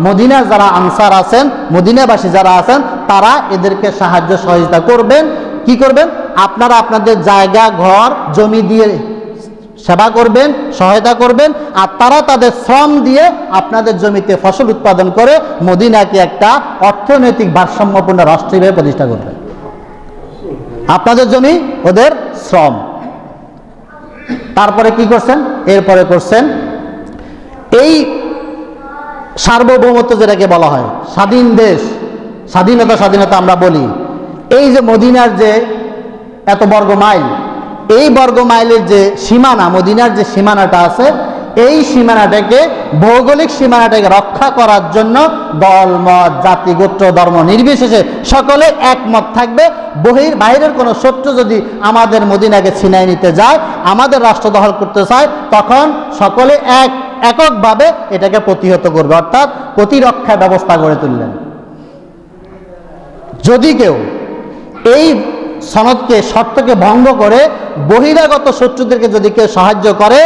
মদিনার যারা আনসার আছেন, মদিনাবাসী যারা আছেন, তারা এদেরকে সাহায্য সহযোগিতা করবেন। কি করবেন? আপনারা আপনাদের জায়গা, ঘর, জমি দিয়ে সেবা করবেন, সহায়তা করবেন, আর তারা তাদের শ্রম দিয়ে আপনাদের জমিতে ফসল উৎপাদন করে মদিনাকে একটা অর্থনৈতিক ভারসাম্যপূর্ণ রাষ্ট্র হিসেবে প্রতিষ্ঠা করবে। আপনাদের জমি, ওদের শ্রম। তারপরে কি করছেন? এরপরে করছেন এই সার্বভৌমত্ব, যেটাকে বলা হয় স্বাধীন দেশ, স্বাধীনতা আমরা বলি। এই যে মদিনার যে এত বর্গ মাইল, এই বর্গ মাইলের যে সীমানা, মদিনার যে সীমানাটা আছে, এই সীমানাটাকে, ভৌগোলিক সীমানাটাকে রক্ষা করার জন্য দল, মত, জাতি, গোত্র, ধর্ম নির্বিশেষে সকলে একমত থাকবে। বাইরের কোনো শত্রু যদি আমাদের মদিনাকে ছিনাই নিতে যায়, আমাদের রাষ্ট্র দখল করতে চায়, তখন সকলে এককভাবে এটাকে প্রতিহত করবে, অর্থাৎ প্রতিরক্ষা ব্যবস্থা গড়ে তুললেন। যদি কেউ এই সনদকে, শর্তকে ভঙ্গ করে বহিরাগত শত্রুদেরকে যদি কেউ সাহায্য করে,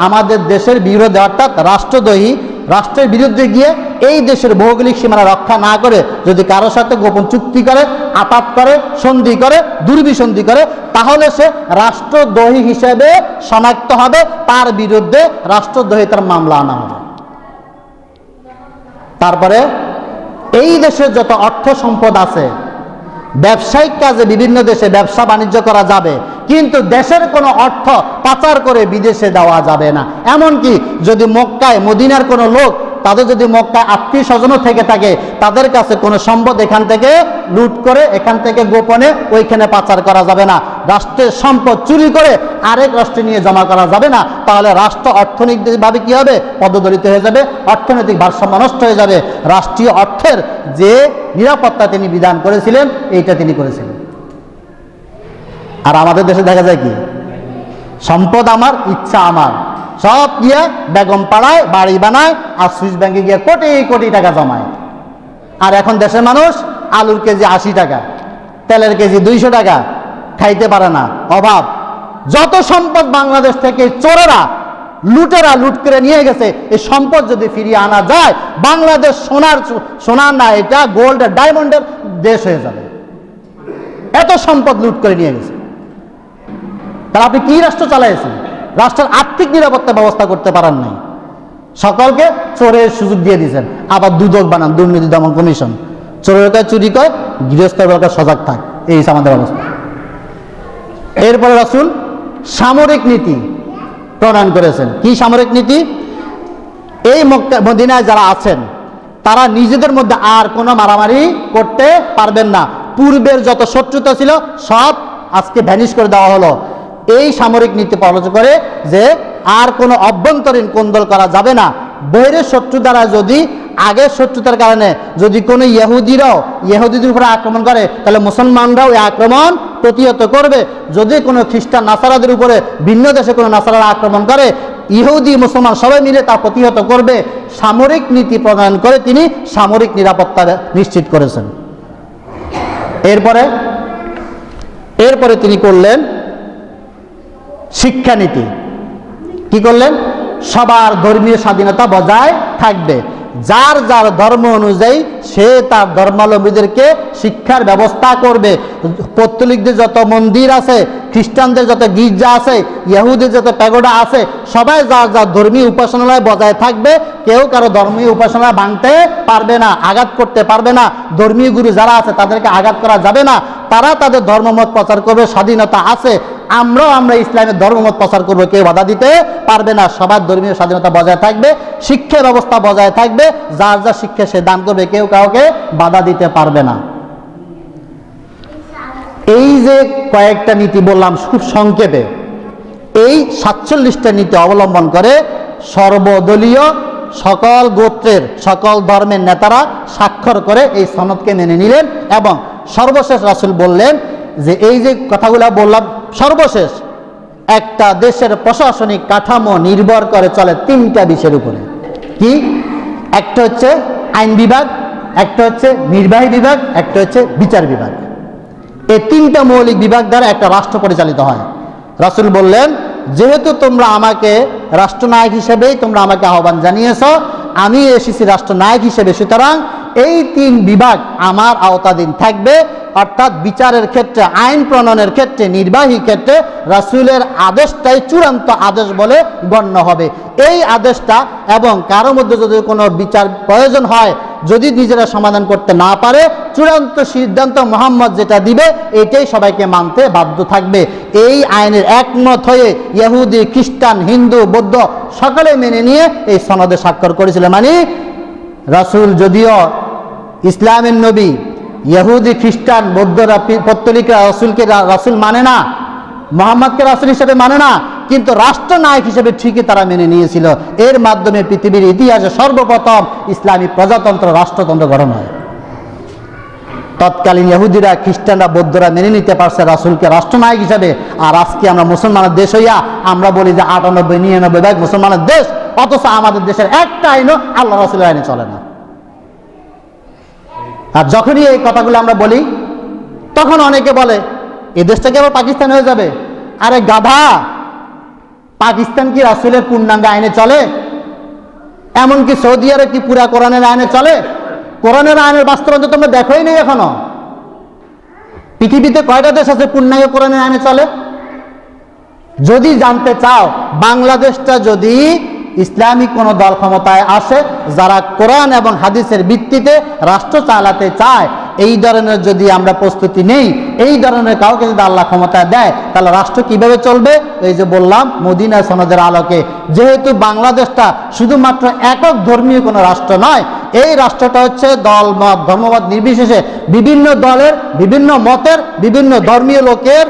আমাদের দেশের বিরুদ্ধে, অর্থাৎ রাষ্ট্রদ্রোহী, রাষ্ট্রের বিরুদ্ধে গিয়ে এই দেশের ভৌগোলিক সীমানা রক্ষা না করে যদি কারোর সাথে গোপন চুক্তি করে, আপাত করে, সন্ধি করে, দুর্বিসন্ধি করে, তাহলে সে রাষ্ট্রদ্রোহী হিসেবে শনাক্ত হবে, তার বিরুদ্ধে রাষ্ট্রদ্রোহিতার মামলা আনা হবে। তারপরে এই দেশের যত অর্থ সম্পদ আছে, ব্যবসায়িক কাজে বিভিন্ন দেশে ব্যবসা বাণিজ্য করা যাবে, কিন্তু দেশের কোনো অর্থ পাচার করে বিদেশে দেওয়া যাবে না। এমনকি যদি মক্কায়, মদিনার কোনো লোক, তাদের যদি মক্কায় আত্মীয় স্বজনও থেকে থাকে, তাদের কাছে কোনো সম্পদ এখান থেকে লুট করে, এখান থেকে গোপনে ওইখানে পাচার করা যাবে না। রাষ্ট্রের সম্পদ চুরি করে আরেক রাষ্ট্রে নিয়ে জমা করা যাবে না, তাহলে রাষ্ট্র অর্থনৈতিকভাবে কি হবে? পদদলিত হয়ে যাবে, অর্থনৈতিক ভারসাম্য নষ্ট হয়ে যাবে। রাষ্ট্রীয় অর্থের যে নিরাপত্তা তিনি বিধান করেছিলেন, এইটা তিনি করেছিলেন। আর আমাদের দেশে দেখা যায় কি, সম্পদ আমার, ইচ্ছা আমার, সব গিয়ে বেগম পাড়ায় বাড়ি বানায়, আর সুইস ব্যাংকে গিয়ে কোটি কোটি টাকা জমায়। আর এখন দেশের মানুষ আলুর কেজি 80 টাকা, তেলের কেজি 200 টাকা, খাইতে পারে না, অভাব। যত সম্পদ বাংলাদেশ থেকে চোরেরা, লুটেরা লুট করে নিয়ে গেছে, এই সম্পদ যদি ফিরিয়ে আনা যায়, বাংলাদেশ সোনার না, এটা গোল্ড, ডায়মন্ডের দেশ হয়ে যাবে। এত সম্পদ লুট করে নিয়ে গেছে। তাহলে আপনি কি রাষ্ট্র চালাইছেন? রাষ্ট্রের আর্থিক নিরাপত্তা ব্যবস্থা করতে পারেন নাই, সকলকে চোরের সুযোগ দিয়ে দিয়েছেন। আবার দুদক বানান, দুর্নীতি দমন কমিশন, চোরের কাছে চুরি করে, গৃহস্থের কাছে সজাগ থাক, এই আমাদের অবস্থা। এরপরে রাসূল সামরিক নীতি প্রণয়ন করেছেন। কি সামরিক নীতি? এই মদিনায় যারা আছেন, তারা নিজেদের মধ্যে আর কোনো মারামারি করতে পারবেন না। পূর্বের যত শত্রুতা ছিল সব আজকে ভ্যানিশ করে দেওয়া হলো। এই সামরিক নীতি পালন করে যে আর কোনো অভ্যন্তরীণ কোন্দল করা যাবে না। বহিরের শত্রু দ্বারা যদি আগের শত্রুতার কারণে যদি কোনো ইহুদিদের উপরে আক্রমণ করে, তাহলে মুসলমানরাও এই আক্রমণ প্রতিহত করবে। যদি কোনো খ্রিস্টান নাসারাদের উপরে ভিন্ন দেশে কোনো নাসারারা আক্রমণ করে, ইহুদি মুসলমান সবাই মিলে তা প্রতিহত করবে। সামরিক নীতি প্রণয়ন করে তিনি সামরিক নিরাপত্তা নিশ্চিত করেছেন। এরপরে তিনি করলেন শিক্ষানীতি। কি করলেন? সবার ধর্মীয় স্বাধীনতা বজায় থাকবে, যার যার ধর্ম অনুযায়ী সে তার ধর্মাবলম্বীদেরকে শিক্ষার ব্যবস্থা করবে। পৌত্তলিকদের যত মন্দির আছে, খ্রিস্টানদের যত গির্জা আছে, ইহুদিদের যত প্যাগোডা আছে, সবাই যার যার ধর্মীয় উপাসনালয় বজায় থাকবে। কেউ কারো ধর্মীয় উপাসনালয় ভাঙতে পারবে না, আঘাত করতে পারবে না। ধর্মীয় গুরু যারা আছে তাদেরকে আঘাত করা যাবে না। তারা তাদের ধর্মমত প্রচার করবে, স্বাধীনতা আছে। আমরা ইসলামের ধর্মমত প্রচার করবো, কেউ বাধা দিতে পারবে না। সবার ধর্মীয় স্বাধীনতা বজায় থাকবে, শিক্ষা ব্যবস্থা বজায় থাকবে। যার যা শিক্ষা সে দান করবে, কেউ কাউকে বাধা দিতে পারবে না। এই যে কয়েকটা নীতি বললাম খুব সংক্ষেপে, এই 47টা নীতি অবলম্বন করে সর্বদলীয় সকল গোত্রের সকল ধর্মের নেতারা স্বাক্ষর করে এই সনদকে মেনে নিলেন। এবং সর্বশেষ রাসূল বললেন যে এই যে কথাগুলো বললাম, সর্বশেষ একটা দেশের প্রশাসনিক কাঠামো নির্ভর করে চলে 3টা বিষয়ের উপরে। কি? একটা হচ্ছে আইন বিভাগ, একটা হচ্ছে নির্বাহী বিভাগ, একটা হচ্ছে বিচার বিভাগ। এই 3টা মৌলিক বিভাগ দ্বারা একটা রাষ্ট্র পরিচালিত হয়। রাসূল বললেন যেহেতু তোমরা আমাকে রাষ্ট্রনায়ক হিসেবেই তোমরা আমাকে আহ্বান জানিয়েছ, আমি এসেছি রাষ্ট্রনায়ক হিসেবে, সুতরাং এই 3 বিভাগ আমার আওতাধীন থাকবে। অর্থাৎ বিচারের ক্ষেত্রে, আইন প্রণয়নের ক্ষেত্রে, নির্বাহী ক্ষেত্রে রাসূলের আদেশটাই চূড়ান্ত আদেশ বলে গণ্য হবে। এই আদেশটা, এবং কারো মধ্যে যদি কোনো বিচার প্রয়োজন হয়, যদি নিজেরা সমাধান করতে না পারে, চূড়ান্ত সিদ্ধান্ত মুহাম্মদ যেটা দিবে এটাই সবাইকে মানতে বাধ্য থাকবে। এই আইনের একমত হয়ে ইহুদি, খ্রিস্টান, হিন্দু, বৌদ্ধ সকলে মেনে নিয়ে এই সনদে স্বাক্ষর করেছিল। মানে রাসূল যদিও ইসলামের নবী, ইহুদি, খ্রিস্টান, বৌদ্ধরা, পত্তলিকরা রাসূলকে রাসূল মানে না, মুহাম্মদকে রাসূল হিসেবে মানে না, কিন্তু রাষ্ট্রনায়ক হিসেবে ঠিকই তারা মেনে নিয়েছিল। এর মাধ্যমে পৃথিবীর ইতিহাসে সর্বপ্রথম ইসলামী প্রজাতন্ত্র, রাষ্ট্রতন্ত্র গঠন হয়। তৎকালীন ইহুদিরা, খ্রিস্টানরা, বৌদ্ধরা মেনে নিতে পারছে রাসূলকে রাষ্ট্রনায়ক হিসেবে। আর আজকে আমরা মুসলমানের দেশ হইয়া আমরা বলি যে 98-99 মুসলমানের দেশ, অথচ আমাদের দেশের একটা আইনও আল্লাহ রাসূলের আইনে চলে না। আর যখনই এই কথাগুলো আমরা বলি, তখন অনেকে বলে এই দেশটাকে আবার পাকিস্তান হয়ে যাবে। আরে গাধা, পাকিস্তান কি রাসূলের পূর্ণাঙ্গ আইনে চলে? এমনকি সৌদি আরব কি পুরা কোরআনের আইনে চলে? কোরআনের আইনের বাস্তবায়ন তোমরা দেখোই নেই এখনো। পৃথিবীতে কয়টা দেশ আছে পূর্ণাঙ্গ কোরআনের আইনে চলে? যদি জানতে চাও, বাংলাদেশটা যদি ইসলামিক কোনো দল ক্ষমতায় আসে, যারা কোরআন এবং হাদিসের ভিত্তিতে রাষ্ট্র চালাতে চায়, এই ধরনের যদি আমরা প্রস্তুতি নেই, এই ধরনের কাউকে যদি আল্লাহ ক্ষমতায় দেয়, তাহলে রাষ্ট্র কিভাবে চলবে? এই যে বললাম, মদিনা সনদের আলোকে। যেহেতু বাংলাদেশটা শুধুমাত্র একক ধর্মীয় কোনো রাষ্ট্র নয়, এই রাষ্ট্রটা হচ্ছে দল, মত, ধর্মমত নির্বিশেষে বিভিন্ন দলের, বিভিন্ন মতের, বিভিন্ন ধর্মীয় লোকের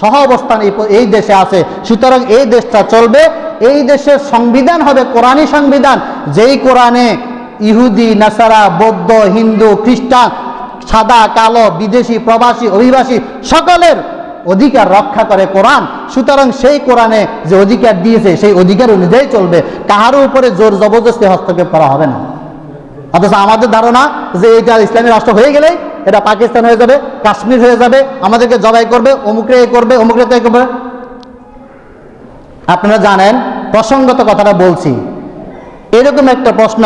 সহ অবস্থান এই দেশে আছে। সুতরাং এই দেশটা চলবে, এই দেশের সংবিধান হবে কোরআনী সংবিধান, যেই কোরআনে ইহুদি, নাসারা, বৌদ্ধ, হিন্দু, খ্রিস্টান, সাদা, কালো, বিদেশি, প্রবাসী, অভিবাসী সকলের অধিকার রক্ষা করে কোরআন। সুতরাং সেই কোরআনে যে অধিকার দিয়েছে সেই অধিকার অনুযায়ী চলবে, কাহারও উপরে জোর জবরদস্তি হস্তক্ষেপ করা হবে না। অথচ আমাদের ধারণা যে এটা ইসলামী রাষ্ট্র হয়ে গেলেই এটা পাকিস্তান হয়ে যাবে, কাশ্মীর হয়ে যাবে, আমাদেরকে জবাই করবে, অমুকরে করবে, অমুকরে তাই করবে। আপনারা জানেন, প্রসঙ্গত কথাটা বলছি, এরকম একটা প্রশ্ন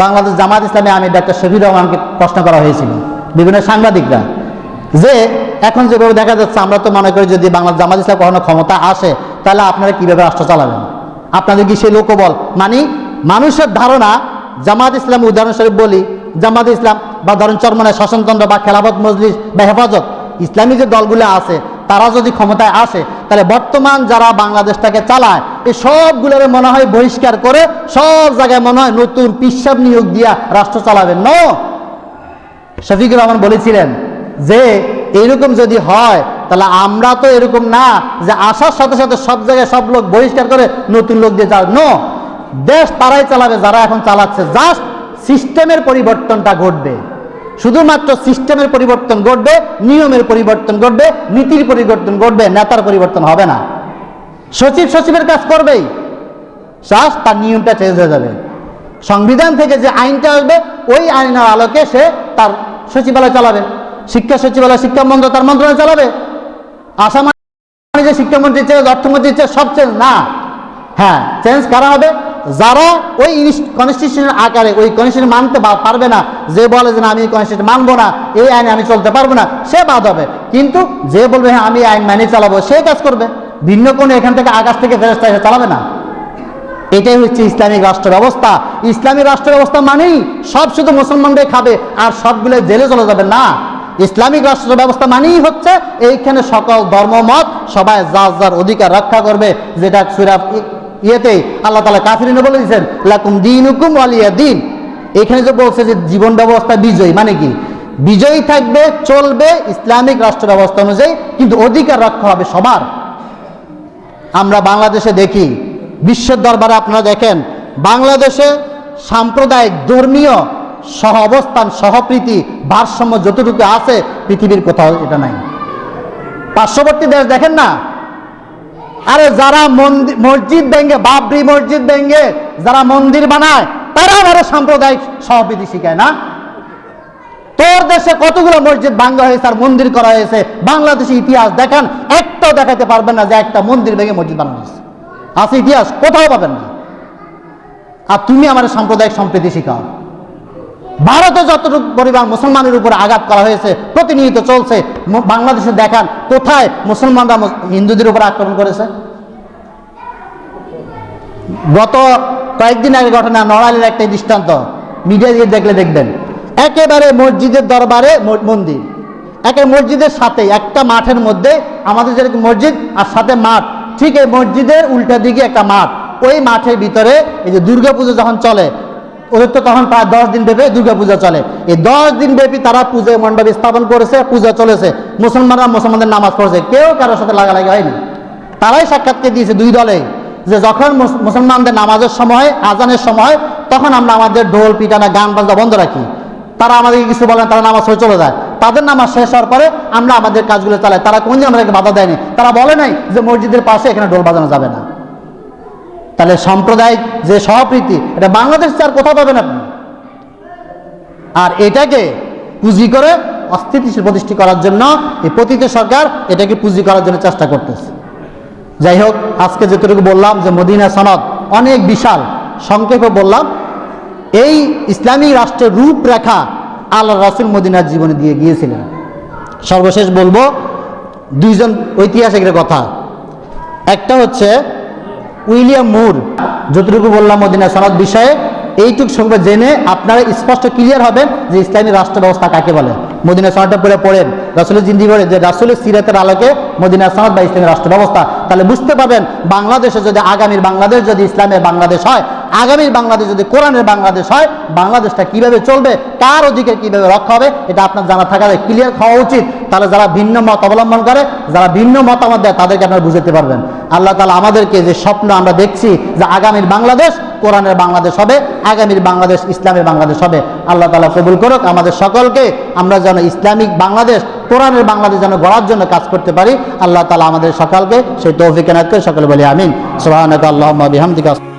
বাংলাদেশ জামাত ইসলামী আমির ডাক্তার শফিউর রহমানকে প্রশ্ন করা হয়েছিল বিভিন্ন সাংবাদিকরা, যে এখন যেভাবে দেখা যাচ্ছে, আমরা তো মনে করি যদি বাংলাদেশ জামাত ইসলাম কখনো ক্ষমতা আসে, তাহলে আপনারা কিভাবে রাষ্ট্র চালাবেন? আপনাদের কি সেই লোকবল? মানে মানুষের ধারণা, জামাত ইসলাম উদাহরণস্বরূপ বলি, জামাত ইসলাম বা ধরেন চরমনায় শাসনতন্ত্র বা খেলাফত মজলিস বা হেফাজত, ইসলামী যে দলগুলো আছে, তারা যদি ক্ষমতায় আসে, তাহলে বর্তমান যারা বাংলাদেশটাকে চালায়, এই সবগুলোর মনে হয় বহিষ্কার করে সব জায়গায় মনে হয় নতুন পিসাব নিয়োগ দিয়া রাষ্ট্র চালাবেন। ন, শফিকুর রহমান বলেছিলেন যে এইরকম যদি হয়, তাহলে আমরা তো এরকম না যে আসার সাথে সাথে সব জায়গায় সব লোক বহিষ্কার করে নতুন লোক দিয়ে চালাবে। নো, দেশ তারাই চালাবে যারা এখন চালাচ্ছে, জাস্ট সিস্টেমের পরিবর্তনটা ঘটবে। শুধুমাত্র সিস্টেমের পরিবর্তন ঘটবে, নিয়মের পরিবর্তন ঘটবে, নীতির পরিবর্তন ঘটবে, নেতার পরিবর্তন হবে না। সচিব সচিবের কাজ করবেই, জাস্ট তার নিয়মটা চেঞ্জ হয়ে যাবে। সংবিধান থেকে যে আইনটা আসবে, ওই আইনের আলোকে সে তার সচিবালয় চালাবে। শিক্ষা সচিবালয়, শিক্ষা মন্ত্রক তার মন্ত্রণালয় চালাবে। আসাম যে শিক্ষামন্ত্রী চেঞ্জ, অর্থমন্ত্রী চেঞ্জ, সব চেঞ্জ না। হ্যাঁ, চেঞ্জ করা হবে যারা ওই কনস্টিটিউশনের আকারে ওই কনস্টিটিউশন মানতে পারবে না, যে বলে যে না আমি কনস্টিটিউশন মানবো না, এই আইনে আমি চলতে পারবো না, সে বাদ হবে। কিন্তু যে বলবে হ্যাঁ আমি আইন মানি চালাবো, সে কাজ করবে। ভিন্ন কোনো এখান থেকে আকাশ থেকে ফেরেশতা এসে চালাবে না। এটাই হচ্ছে ইসলামিক রাষ্ট্র ব্যবস্থা। ইসলামিক রাষ্ট্র ব্যবস্থা মানেই সব শুধু মুসলমানদের খাবে আর সবগুলো জেলে চলে যাবে না। ইসলামিক রাষ্ট্র ব্যবস্থা মানেই হচ্ছে এইখানে সকল ধর্মমত সবাই যার যার অধিকার রক্ষা করবে, যেটা সূরা ইয়েতেই আল্লাহ তাআলা কাফিরিনে বলে দিয়েছেন লাকুম দীনুকুম ওয়ালিয়া দীন। এখানে যে বলছে যে জীবন ব্যবস্থা বিজয়ী, মানে কি? বিজয়ী থাকবে, চলবে ইসলামিক রাষ্ট্র ব্যবস্থা অনুযায়ী, কিন্তু অধিকার রক্ষা হবে সবার। আমরা বাংলাদেশে দেখি, বিশ্বের দরবারে আপনারা দেখেন, বাংলাদেশে সাম্প্রদায়িক ধর্মীয় সহ অবস্থান, সহপ্রীতি, ভারসাম্য যতটুকু আছে পৃথিবীর কোথাও এটা নাই। পার্শ্ববর্তী দেশ দেখেন না, আরে যারা মসজিদ ভেঙ্গে, বাবরি মসজিদ ভেঙ্গে যারা মন্দির বানায়, তারা আরো সাম্প্রদায়িক সহপ্রীতি শিখায় না? তোর দেশে কতগুলো মসজিদ ভাঙ্গা হয়েছে আর মন্দির করা হয়েছে, বাংলাদেশের ইতিহাস দেখান, একটাও দেখাতে পারবেন না যে একটা মন্দির ভেঙে মসজিদ বানানো হয়েছে। আছে ইতিহাস? কোথাও পাবেন না। আর তুমি আমার সাম্প্রদায়িক সম্প্রীতি শিখাও। ভারতে যতটুকু পরিমাণ মুসলমানের উপর আঘাত করা হয়েছে প্রতিনিয়ত চলছে, বাংলাদেশে দেখান কোথায় মুসলমানরা হিন্দুদের উপর আক্রমণ করেছে। গত কয়েকদিন আগে ঘটনা, নড়াইলের একটা দৃষ্টান্ত, মিডিয়া দিয়ে দেখলে দেখবেন, একেবারে মসজিদের দরবারে মন্দির, একে মসজিদের সাথে একটা মাঠের মধ্যে, আমাদের যেরকম মসজিদ আর সাথে মাঠ, ঠিক এই মসজিদের উল্টা দিকে একটা মাঠ, ওই মাঠের ভিতরে এই যে দুর্গাপুজো যখন চলে, ওদের তো তখন প্রায় 10 দিন ব্যাপী দুর্গাপূজা চলে, এই 10 দিন ব্যাপী তারা পূজা মণ্ডপ স্থাপন করেছে, পূজা চলেছে, মুসলমানরা মুসলমানদের নামাজ পড়ছে, কেউ কারোর সাথে লাগালাগি হয়নি। তারাই সাক্ষাৎকে দিয়েছে দুই দলে, যে যখন মুসলমানদের নামাজের সময়, আজানের সময়, তখন আমরা আমাদের ঢোল পিটানা গান বাজনা বন্ধ রাখি, তারা আমাদেরকে কিছু বলেন, তারা নামাজ হয়ে চলে যায়, তাদের নামাজ শেষ হওয়ার পরে আমরা আমাদের কাজগুলো চালাই। তারা কোনদিন আমাদেরকে বাধা দেয়নি, তারা বলে নাই যে মসজিদের পাশে এখানে ঢোল বাজানো যাবে না। তাহলে সাম্প্রদায়িক যে সহপ্রীতি, এটা বাংলাদেশ আর কোথাও পাবেন আপনি। আর এটাকে পুঁজি করে অস্থিতিশীল প্রতিষ্ঠা করার জন্য এই পতিত সরকার এটাকে পুঁজি করার জন্য চেষ্টা করতেছে। যাই হোক, আজকে যেটুকু বললাম যে মদিনা সনদ অনেক বিশাল, সংক্ষেপে বললাম, এই ইসলামী রাষ্ট্রের রূপরেখা আল্লাহ রাসূল মদিনার জীবনে দিয়ে গিয়েছিলেন। সর্বশেষ বলবো দুইজন ঐতিহাসিকের কথা। একটা হচ্ছে উইলিয়াম মুর। যতটুকু বললাম মদিনা সনদ বিষয়ে, এইটুক সঙ্গে জেনে আপনারা স্পষ্ট ক্লিয়ার হবেন যে ইসলামী রাষ্ট্র ব্যবস্থা কাকে বলে। মদিনা সনদটা পড়েন, রাসূলের জিন্দি পড়ে, যে রাসূলের সিরাতের আলোকে মদিনা সনদ বা ইসলামী রাষ্ট্র ব্যবস্থা, তাহলে বুঝতে পারবেন বাংলাদেশে যদি আগামীর বাংলাদেশ যদি ইসলামের বাংলাদেশ হয়, আগামীর বাংলাদেশ যদি কোরআনের বাংলাদেশ হয়, বাংলাদেশটা কিভাবে চলবে, কার অধিকার কিভাবে রক্ষা হবে, এটা আপনার জানা থাকা ক্লিয়ার হওয়া উচিত। তাহলে যারা ভিন্ন মত অবলম্বন করে, যারা ভিন্ন মতামত দেয়, তাদেরকে আপনারা বুঝতে পারবেন। আল্লাহ তাআলা আমাদেরকে যে স্বপ্ন আমরা দেখছি যে আগামীর বাংলাদেশ কোরআনের বাংলাদেশ হবে, আগামীর বাংলাদেশ ইসলামের বাংলাদেশ হবে, আল্লাহ তাআলা কবুল করুক আমাদের সকলকে। আমরা যেন ইসলামিক বাংলাদেশ, কোরআনের বাংলাদেশ যেন গড়ার জন্য কাজ করতে পারি, আল্লাহ তাআলা আমাদের সকলকে সেই তৌফিক এনায়েত করে। সকলে বলি আমিন। সুবহানাকা আল্লাহুম্মা বিহামদিকা।